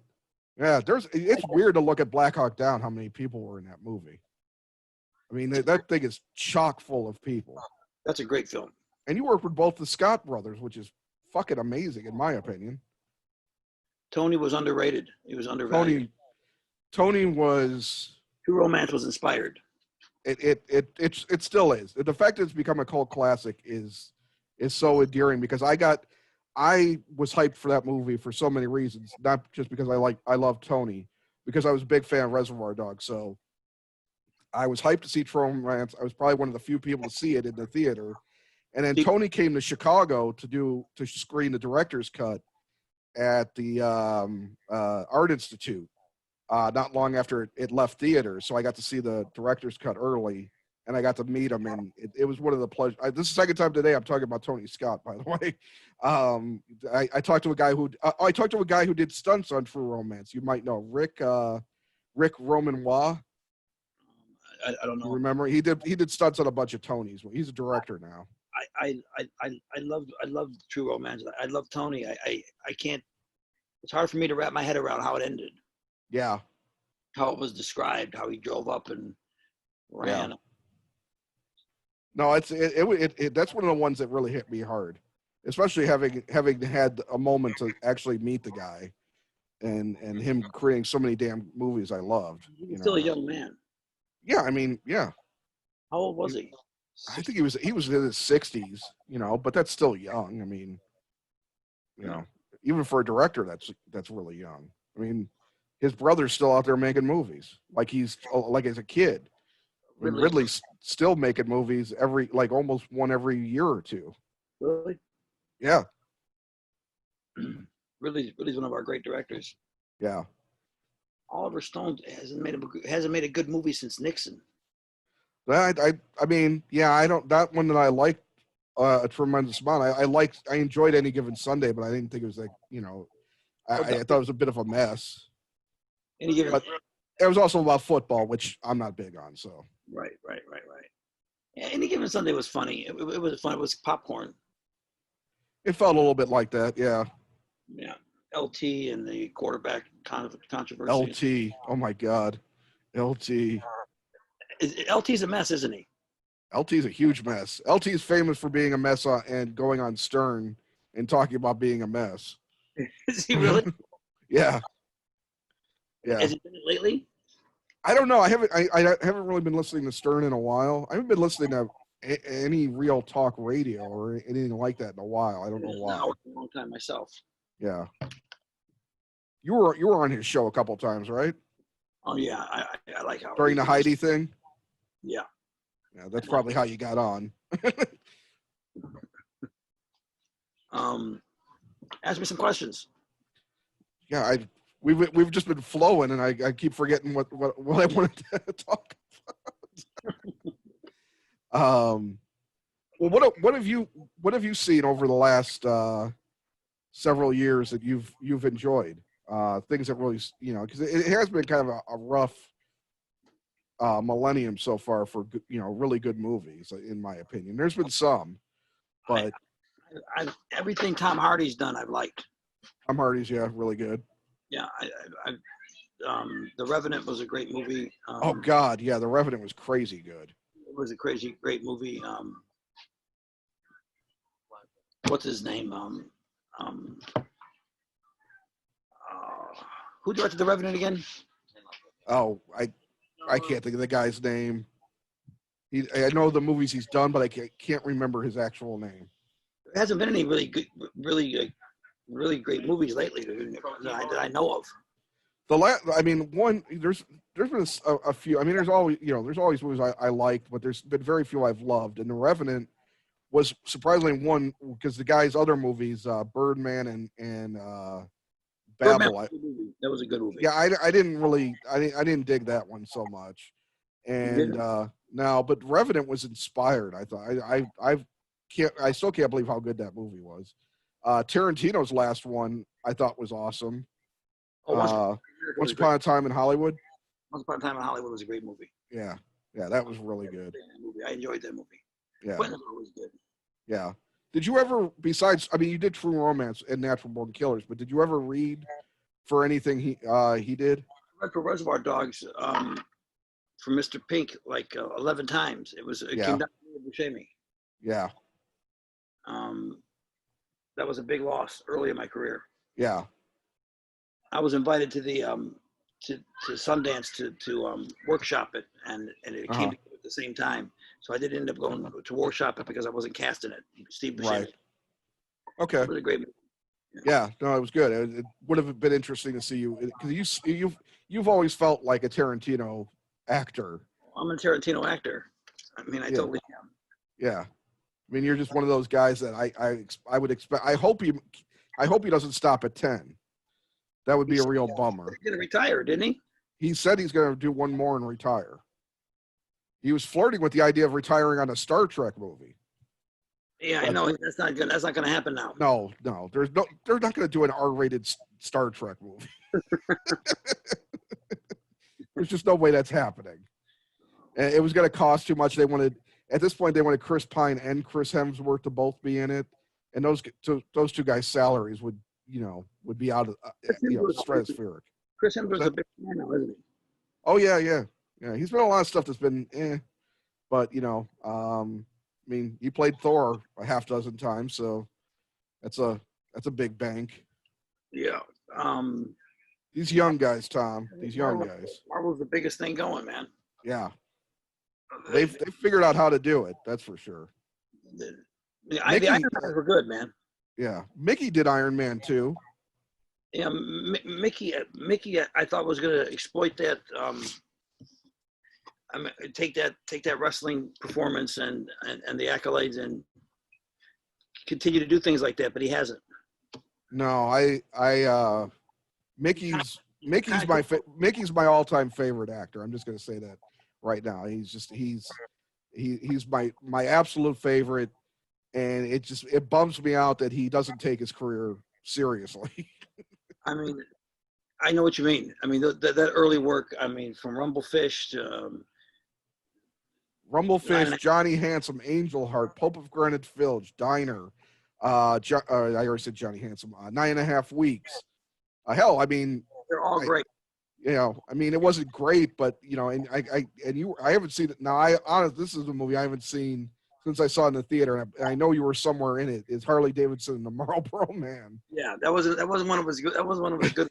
Yeah, it's weird to look at Black Hawk Down, how many people were in that movie. I mean, that thing is chock full of people. That's a great film. And you worked with both the Scott brothers, which is fucking amazing, in my opinion. Tony was underrated. He was undervalued. Tony was. True Romance was inspired. It still is. The fact that it's become a cult classic is so endearing because I was hyped for that movie for so many reasons, not just because I love Tony, because I was a big fan of Reservoir Dogs. So I was hyped to see True Romance. I was probably one of the few people to see it in the theater. And then Tony came to Chicago to screen the director's cut at the Art Institute not long after it left theaters. So I got to see the director's cut early, and I got to meet him, and it was one of the pleasures. This is the second time today I'm talking about Tony Scott, by the way. I talked to a guy who did stunts on True Romance. You might know Rick Romanois. I don't know. You remember he did stunts on a bunch of Tonys. He's a director now. I love True Romance. I love Tony. I can't. It's hard for me to wrap my head around how it ended. Yeah. How it was described. How he drove up and ran. Yeah. No, that's one of the ones that really hit me hard, especially having had a moment to actually meet the guy, and him creating so many damn movies I loved. He was still a young man. Yeah, I mean, yeah. How old was he? I think he was in his 60s, but that's still young. I mean, even for a director, that's really young. I mean, his brother's still out there making movies, like as a kid. I mean, Ridley's still making movies almost one every year or two. Really? Yeah. Ridley's one of our great directors. Yeah. Oliver Stone hasn't made a good movie since Nixon. I mean, yeah, I don't. That one that I liked a tremendous amount. I enjoyed Any Given Sunday, but I didn't think it was I thought it was a bit of a mess. But it was also about football, which I'm not big on. So. Right. Yeah, Any Given Sunday was funny. It was fun. It was popcorn. It felt a little bit like that, yeah. Yeah. LT and the quarterback kind of controversy. LT, oh my God, LT. LT's a mess, isn't he? LT's a huge mess. LT is famous for being a mess and going on Stern and talking about being a mess. Is he really? Yeah. Has he been it lately? I don't know. I haven't really been listening to Stern in a while. I haven't been listening to any real talk radio or anything like that in a while. I don't know why. A long time myself. Yeah. You were on his show a couple times, right? Oh yeah, I like how during the Heidi thing. Yeah. Yeah, that's probably how you got on. Ask me some questions. Yeah, we've just been flowing, and I keep forgetting what I wanted to talk about. Well, what have you seen over the last several years that you've enjoyed? Things that really, because it has been kind of a rough millennium so far for really good movies, in my opinion. There's been some, but everything Tom Hardy's done, I've liked. Tom Hardy's, really good. Yeah, The Revenant was a great movie. Oh God, yeah, The Revenant was crazy good. It was a great movie. What's his name? Who directed The Revenant again? Oh, I can't think of the guy's name. I know the movies he's done, but I can't remember his actual name. There hasn't been any really good, really great movies lately that I know of. There's been a few. I mean, there's always movies I liked, but there's been very few I've loved. And The Revenant was surprisingly one because the guy's other movies, Birdman and Babel. That was a good movie. Yeah, I didn't dig that one so much. And but Revenant was inspired. I thought I still can't believe how good that movie was. Tarantino's last one I thought was awesome. Once Upon a Time in Hollywood. Once Upon a Time in Hollywood was a great movie. Yeah, that was really good. I enjoyed that movie. Yeah, Quentin was always good. Yeah. Did you ever, besides, I mean, you did True Romance and Natural Born Killers, but did you ever read for anything he did? I read for Reservoir Dogs for Mr. Pink like 11 times. It came down to Buscemi. Yeah. That was a big loss early in my career. Yeah. I was invited to the to Sundance to workshop it, and it came together at the same time. So I did end up going to workshop it because I wasn't cast in it. Steve Buscemi. Right. Okay. It was a great movie. Yeah. No, it was good. It would have been interesting to see you because you've always felt like a Tarantino actor. I'm a Tarantino actor. I mean, I totally am. Yeah. I mean, you're just one of those guys that I would expect. I hope he doesn't stop at 10. That would be a real bummer. He's gonna retire, didn't he? He said he's going to do one more and retire. He was flirting with the idea of retiring on a Star Trek movie. Yeah, I know. That's not good. That's not going to happen now. No. They're not going to do an R-rated Star Trek movie. There's just no way that's happening. And it was going to cost too much. At this point, they wanted Chris Pine and Chris Hemsworth to both be in it, and those two guys' salaries would be out of stratospheric. Chris Hemsworth's a big man now, isn't he? Oh yeah. He's been in a lot of stuff that's been but I mean, he played Thor a half dozen times, so that's a big bank. Yeah. These young guys, Tom. These young guys. Marvel's the biggest thing going, man. Yeah. They've figured out how to do it. That's for sure. The Iron Man were good, man. Yeah. Mickey did Iron Man too. Yeah, Mickey, I thought was going to exploit that. Take that wrestling performance and the accolades and continue to do things like that, but he hasn't. No, Mickey's my all-time favorite actor. I'm just going to say that right now. He's my absolute favorite, and it bums me out that he doesn't take his career seriously. I mean, I know what you mean. I mean, that early work. I mean, from Rumblefish to Rumblefish, Johnny Handsome, Angel Heart, Pope of Greenwich Village, Diner. I already said Johnny Handsome. 9.5 Weeks. Hell, I mean, they're all great. I mean, it wasn't great, but and I haven't seen it. Now, this is a movie I haven't seen since I saw it in the theater, and I know you were somewhere in it. It's Harley Davidson and the Marlboro Man. Yeah, that wasn't one of his good. That wasn't one of his good.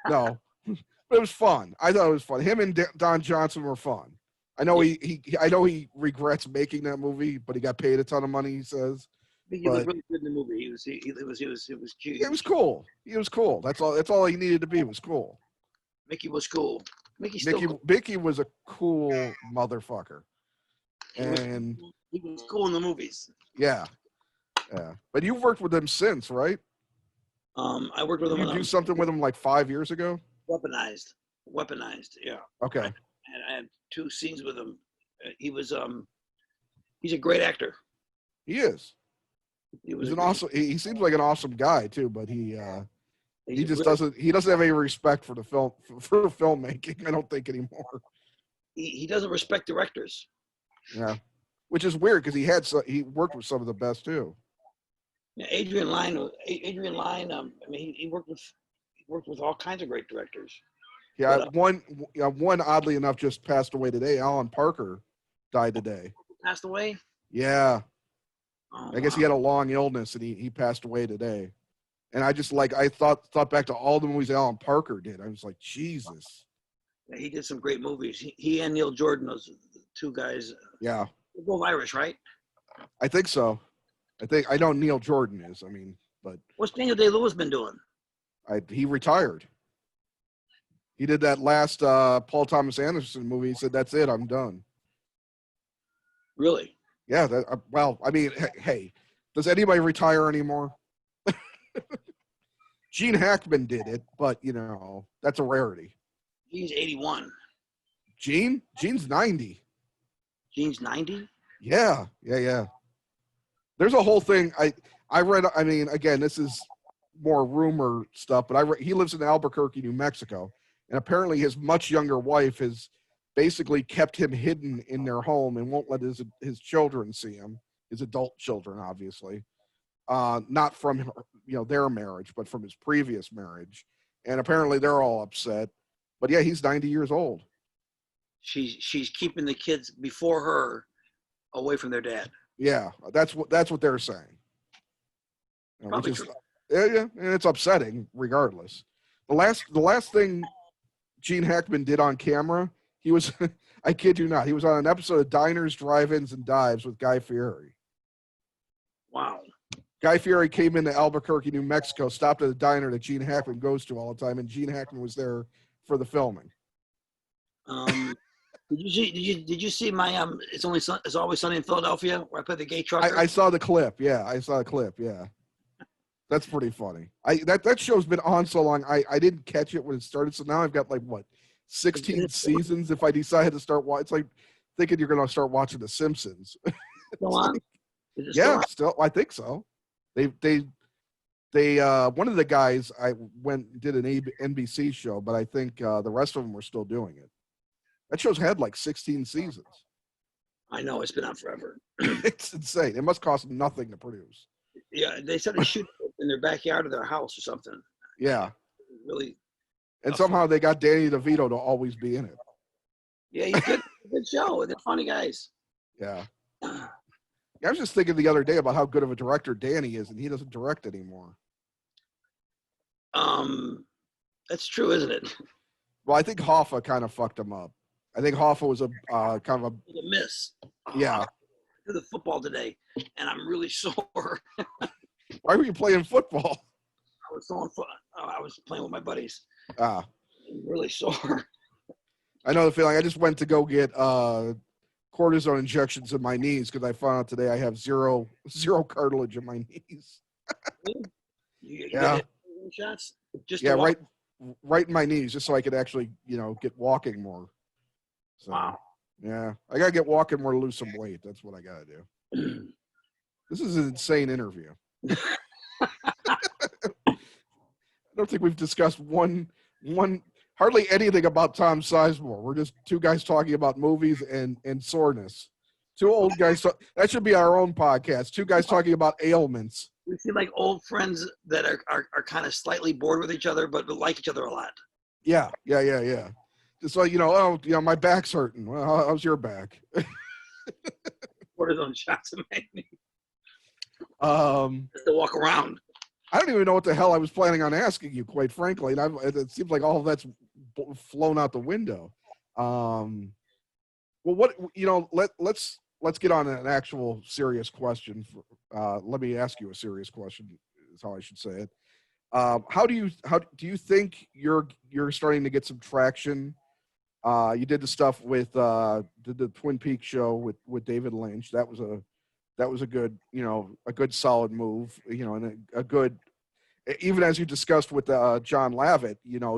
No, but it was fun. I thought it was fun. Him and Don Johnson were fun. I know he regrets making that movie, but he got paid a ton of money. He says. He was really good in the movie. He was cute. It was cool. He was cool. That's all he needed to be. Was cool. Mickey was cool. Mickey was a cool motherfucker. And he was cool in the movies. Yeah. But you've worked with him since, right? I worked with him. Did you do something with him like 5 years ago? Weaponized. Yeah. Okay. And I had 2 scenes with him. He's a great actor. He is. He seems like an awesome guy too, but he doesn't have any respect for the film for filmmaking. I don't think anymore. He doesn't respect directors. Yeah, which is weird because he worked with some of the best too. Yeah, Adrian Lyne. I mean, he worked with all kinds of great directors. Yeah, one oddly enough just passed away today. Alan Parker died today. Passed away? Yeah. I guess he had a long illness and he passed away today. And I just I thought back to all the movies Alan Parker did. I was like, Jesus. Yeah, he did some great movies. He and Neil Jordan, those two guys. Yeah, They're both Irish, right? I think so. I know Neil Jordan is. I mean, but What's Daniel Day-Lewis been doing? he retired. He did that last Paul Thomas Anderson movie. He said, "That's it. I'm done." Really? Yeah. Well, I mean, hey, does anybody retire anymore? Gene Hackman did it, but that's a rarity. Gene's 81. Gene's 90. Gene's 90? Yeah. There's a whole thing I read. I mean, again, this is more rumor stuff, but he lives in Albuquerque, New Mexico, and apparently his much younger wife has basically kept him hidden in their home and won't let his children see him, his adult children, obviously, not from their marriage, but from his previous marriage, and apparently they're all upset. But yeah, he's 90 years old. She's keeping the kids before her away from their dad. Yeah, that's what they're saying. Probably true. Yeah, and it's upsetting regardless. The last thing Gene Hackman did on camera, he was I kid you not, he was on an episode of Diners, Drive-Ins, and Dives with Guy Fieri. Wow. Guy Fieri came into Albuquerque, New Mexico, stopped at a diner that Gene Hackman goes to all the time, and Gene Hackman was there for the filming. Did you see my It's Always Sunny in Philadelphia where I played the gay trucker? I saw the clip. Yeah, I saw the clip. Yeah, that's pretty funny. That show's been on so long. I didn't catch it when it started, so now I've got 16 seasons. If I decide to start watching, it's like thinking you're going to start watching The Simpsons. Still on? Yeah, still. I think so. They one of the guys did an NBC show, but I think the rest of them were still doing it. That show's had 16 seasons. I know, it's been on forever. It's insane. It must cost nothing to produce. Yeah, they said they shoot in their backyard of their house or something. Yeah. Really. And somehow they got Danny DeVito to always be in it. Yeah, he's good. Good show. They're funny guys. Yeah. I was just thinking the other day about how good of a director Danny is, and he doesn't direct anymore. That's true, isn't it? Well, I think Hoffa kind of fucked him up. I think Hoffa was a kind of a miss. Yeah. I did the football today, and I'm really sore. Why were you playing football? I was playing with my buddies. I'm really sore. I know the feeling. I just went to go get cortisone injections in my knees because I found out today I have zero cartilage in my knees. You yeah. Shots? Just yeah, right in my knees, just so I could actually, get walking more. So, wow. Yeah, I gotta get walking more to lose some weight. That's what I gotta do. This is an insane interview. I don't think we've discussed one hardly anything about Tom Sizemore. We're just two guys talking about movies and soreness. Two old guys. That should be our own podcast. Two guys talking about ailments. We seem like old friends that are kind of slightly bored with each other, but like each other a lot. Yeah. Just like, my back's hurting. Well, how's your back? Cortisone shots in my knee. Just to walk around. I don't even know what the hell I was planning on asking you, quite frankly. And it seems like all of that's flown out the window. Well, let's get on an actual serious question. Let me ask you a serious question. Is how I should say it. How do you think you're starting to get some traction? You did the stuff with the Twin Peaks show with David Lynch. That was a good, a good solid move, and a good, even as you discussed with John Lavett,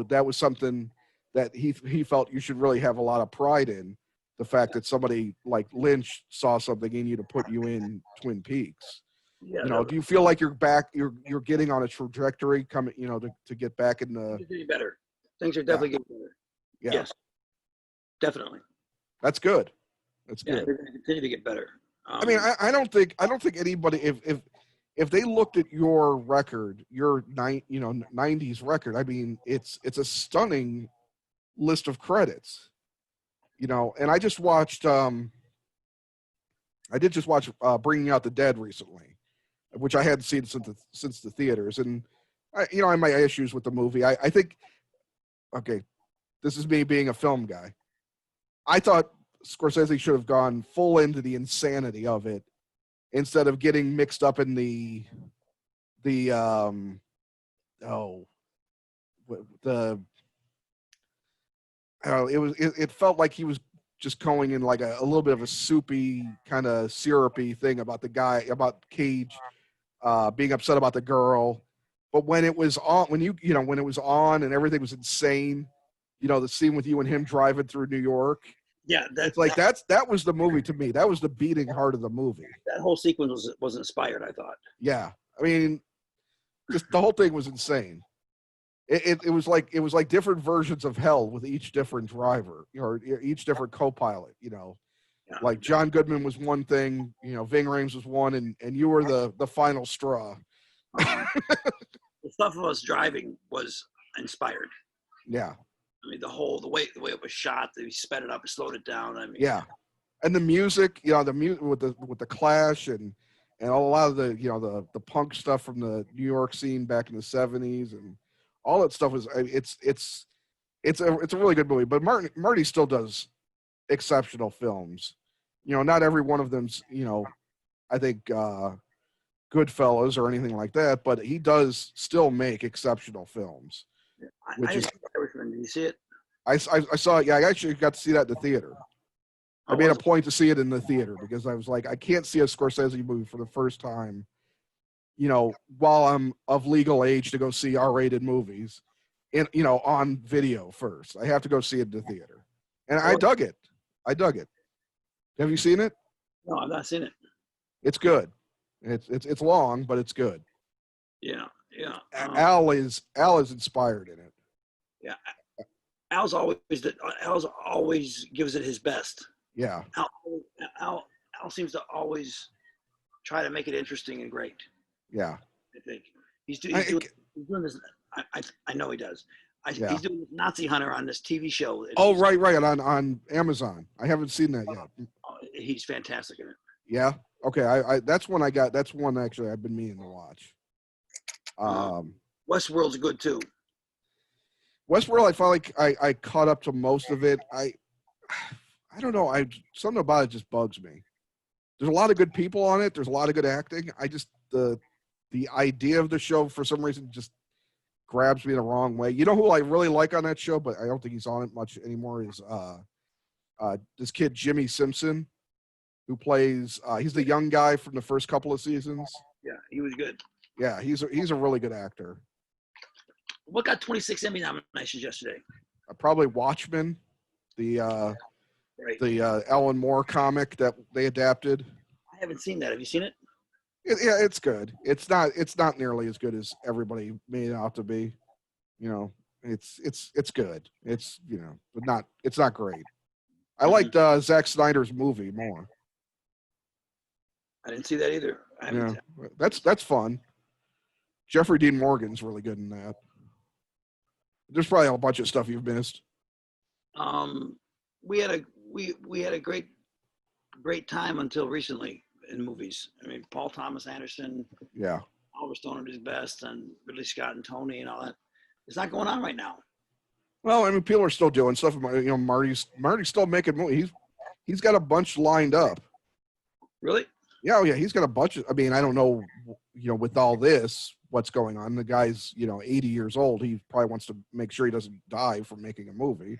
that was something that he felt you should really have a lot of pride in. The fact that somebody like Lynch saw something in you to put you in Twin Peaks. Yeah, do you feel like you're you're getting on a trajectory coming, to get back in the. Things are getting better. Things are definitely getting better. Yeah. Yes, definitely. That's good. That's Yeah, good. they're going to continue to get better. I mean, I don't think anybody, if they looked at your record, your 90s record, I mean, it's a stunning list of credits, and I just watched, Bringing Out the Dead recently, which I hadn't seen since the theaters. And I have my issues with the movie. I think, okay, this is me being a film guy. I thought Scorsese should have gone full into the insanity of it instead of getting mixed up in the it felt like he was just going in like a little bit of a soupy kind of syrupy thing about the guy, about Cage being upset about the girl. But when it was on, when it was on and everything was insane, the scene with you and him driving through New York, Yeah, it's like that was the movie to me. That was the beating heart of the movie. that whole sequence was inspired, I thought. Yeah, I mean, just the whole thing was insane. It was like different versions of hell with each different driver, or each different co-pilot. Yeah. Like John Goodman was one thing, Ving Rhames was one, and you were the final straw. The stuff of us driving was inspired. Yeah. I mean, the way it was shot, they sped it up and slowed it down. I mean, Yeah, and the music, the music with the Clash and a lot of the punk stuff from the New York scene back in the '70s and all that stuff it's a really good movie. But Marty still does exceptional films. Not every one of them's I think Goodfellas or anything like that, but he does still make exceptional films. I did you see it? I saw it. Yeah, I actually got to see that in the theater. I made a point to see it in the theater because I was like, I can't see a Scorsese movie for the first time, while I'm of legal age to go see R-rated movies, on video first. I have to go see it in the theater, and I dug it. Have you seen it? No, I've not seen it. It's good. It's long, but it's good. Yeah. Al is inspired in it. Yeah. Al's always gives it his best. Yeah. Al seems to always try to make it interesting and great. Yeah. I think he's doing this. I know he does. He's doing Nazi Hunter on this TV show. Oh, right, on Amazon. I haven't seen that yet. He's fantastic in it. Yeah. Okay. That's one actually I've been meaning to watch. Westworld's good too. Westworld, I felt like I caught up to most of it. I don't know. Something about it just bugs me. There's a lot of good people on it. There's a lot of good acting. I just the idea of the show for some reason just grabs me the wrong way. You know who I really like on that show, but I don't think he's on it much anymore, is this kid Jimmy Simpson, who plays he's the young guy from the first couple of seasons. Yeah, he was good. Yeah, he's a really good actor. What got 26 Emmy nominations yesterday? Probably Watchmen, the Alan Moore comic that they adapted. I haven't seen that. Have you seen it? Yeah, it's good. It's not nearly as good as everybody made it out to be. It's good. But it's not great. I liked Zack Snyder's movie more. I didn't see that either. Yeah, that's fun. Jeffrey Dean Morgan's really good in that. There's probably a bunch of stuff you've missed. We had a great time until recently in movies. I mean, Paul Thomas Anderson, yeah, Oliver Stone at his best, and Ridley Scott and Tony and all that. It's not going on right now. Well, I mean, people are still doing stuff. Marty's still making movies. He's got a bunch lined up. Really? Yeah, he's got a bunch. I mean, I don't know, with all this, what's going on. The guy's, 80 years old. He probably wants to make sure he doesn't die from making a movie.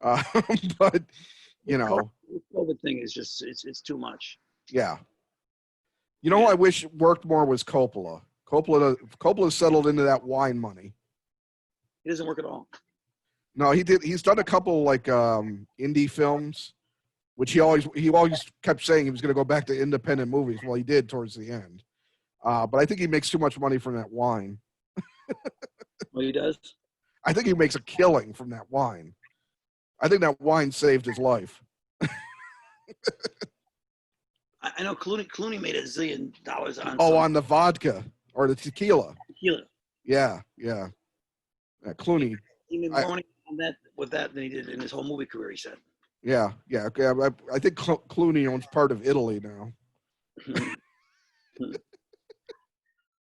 But, The COVID thing is just, it's too much. Yeah. Who I wish worked more was Coppola. Coppola settled into that wine money. He doesn't work at all. No, he did. He's done a couple like indie films, which he always kept saying he was going to go back to independent movies. Well, he did towards the end. But I think he makes too much money from that wine. Well, he does? I think he makes a killing from that wine. I think that wine saved his life. I know Clooney made $1 zillion on. On the vodka or the tequila. Tequila. Yeah. Clooney. He made more money on that with that than he did in his whole movie career. He said. Yeah. Okay. I think Clooney owns part of Italy now.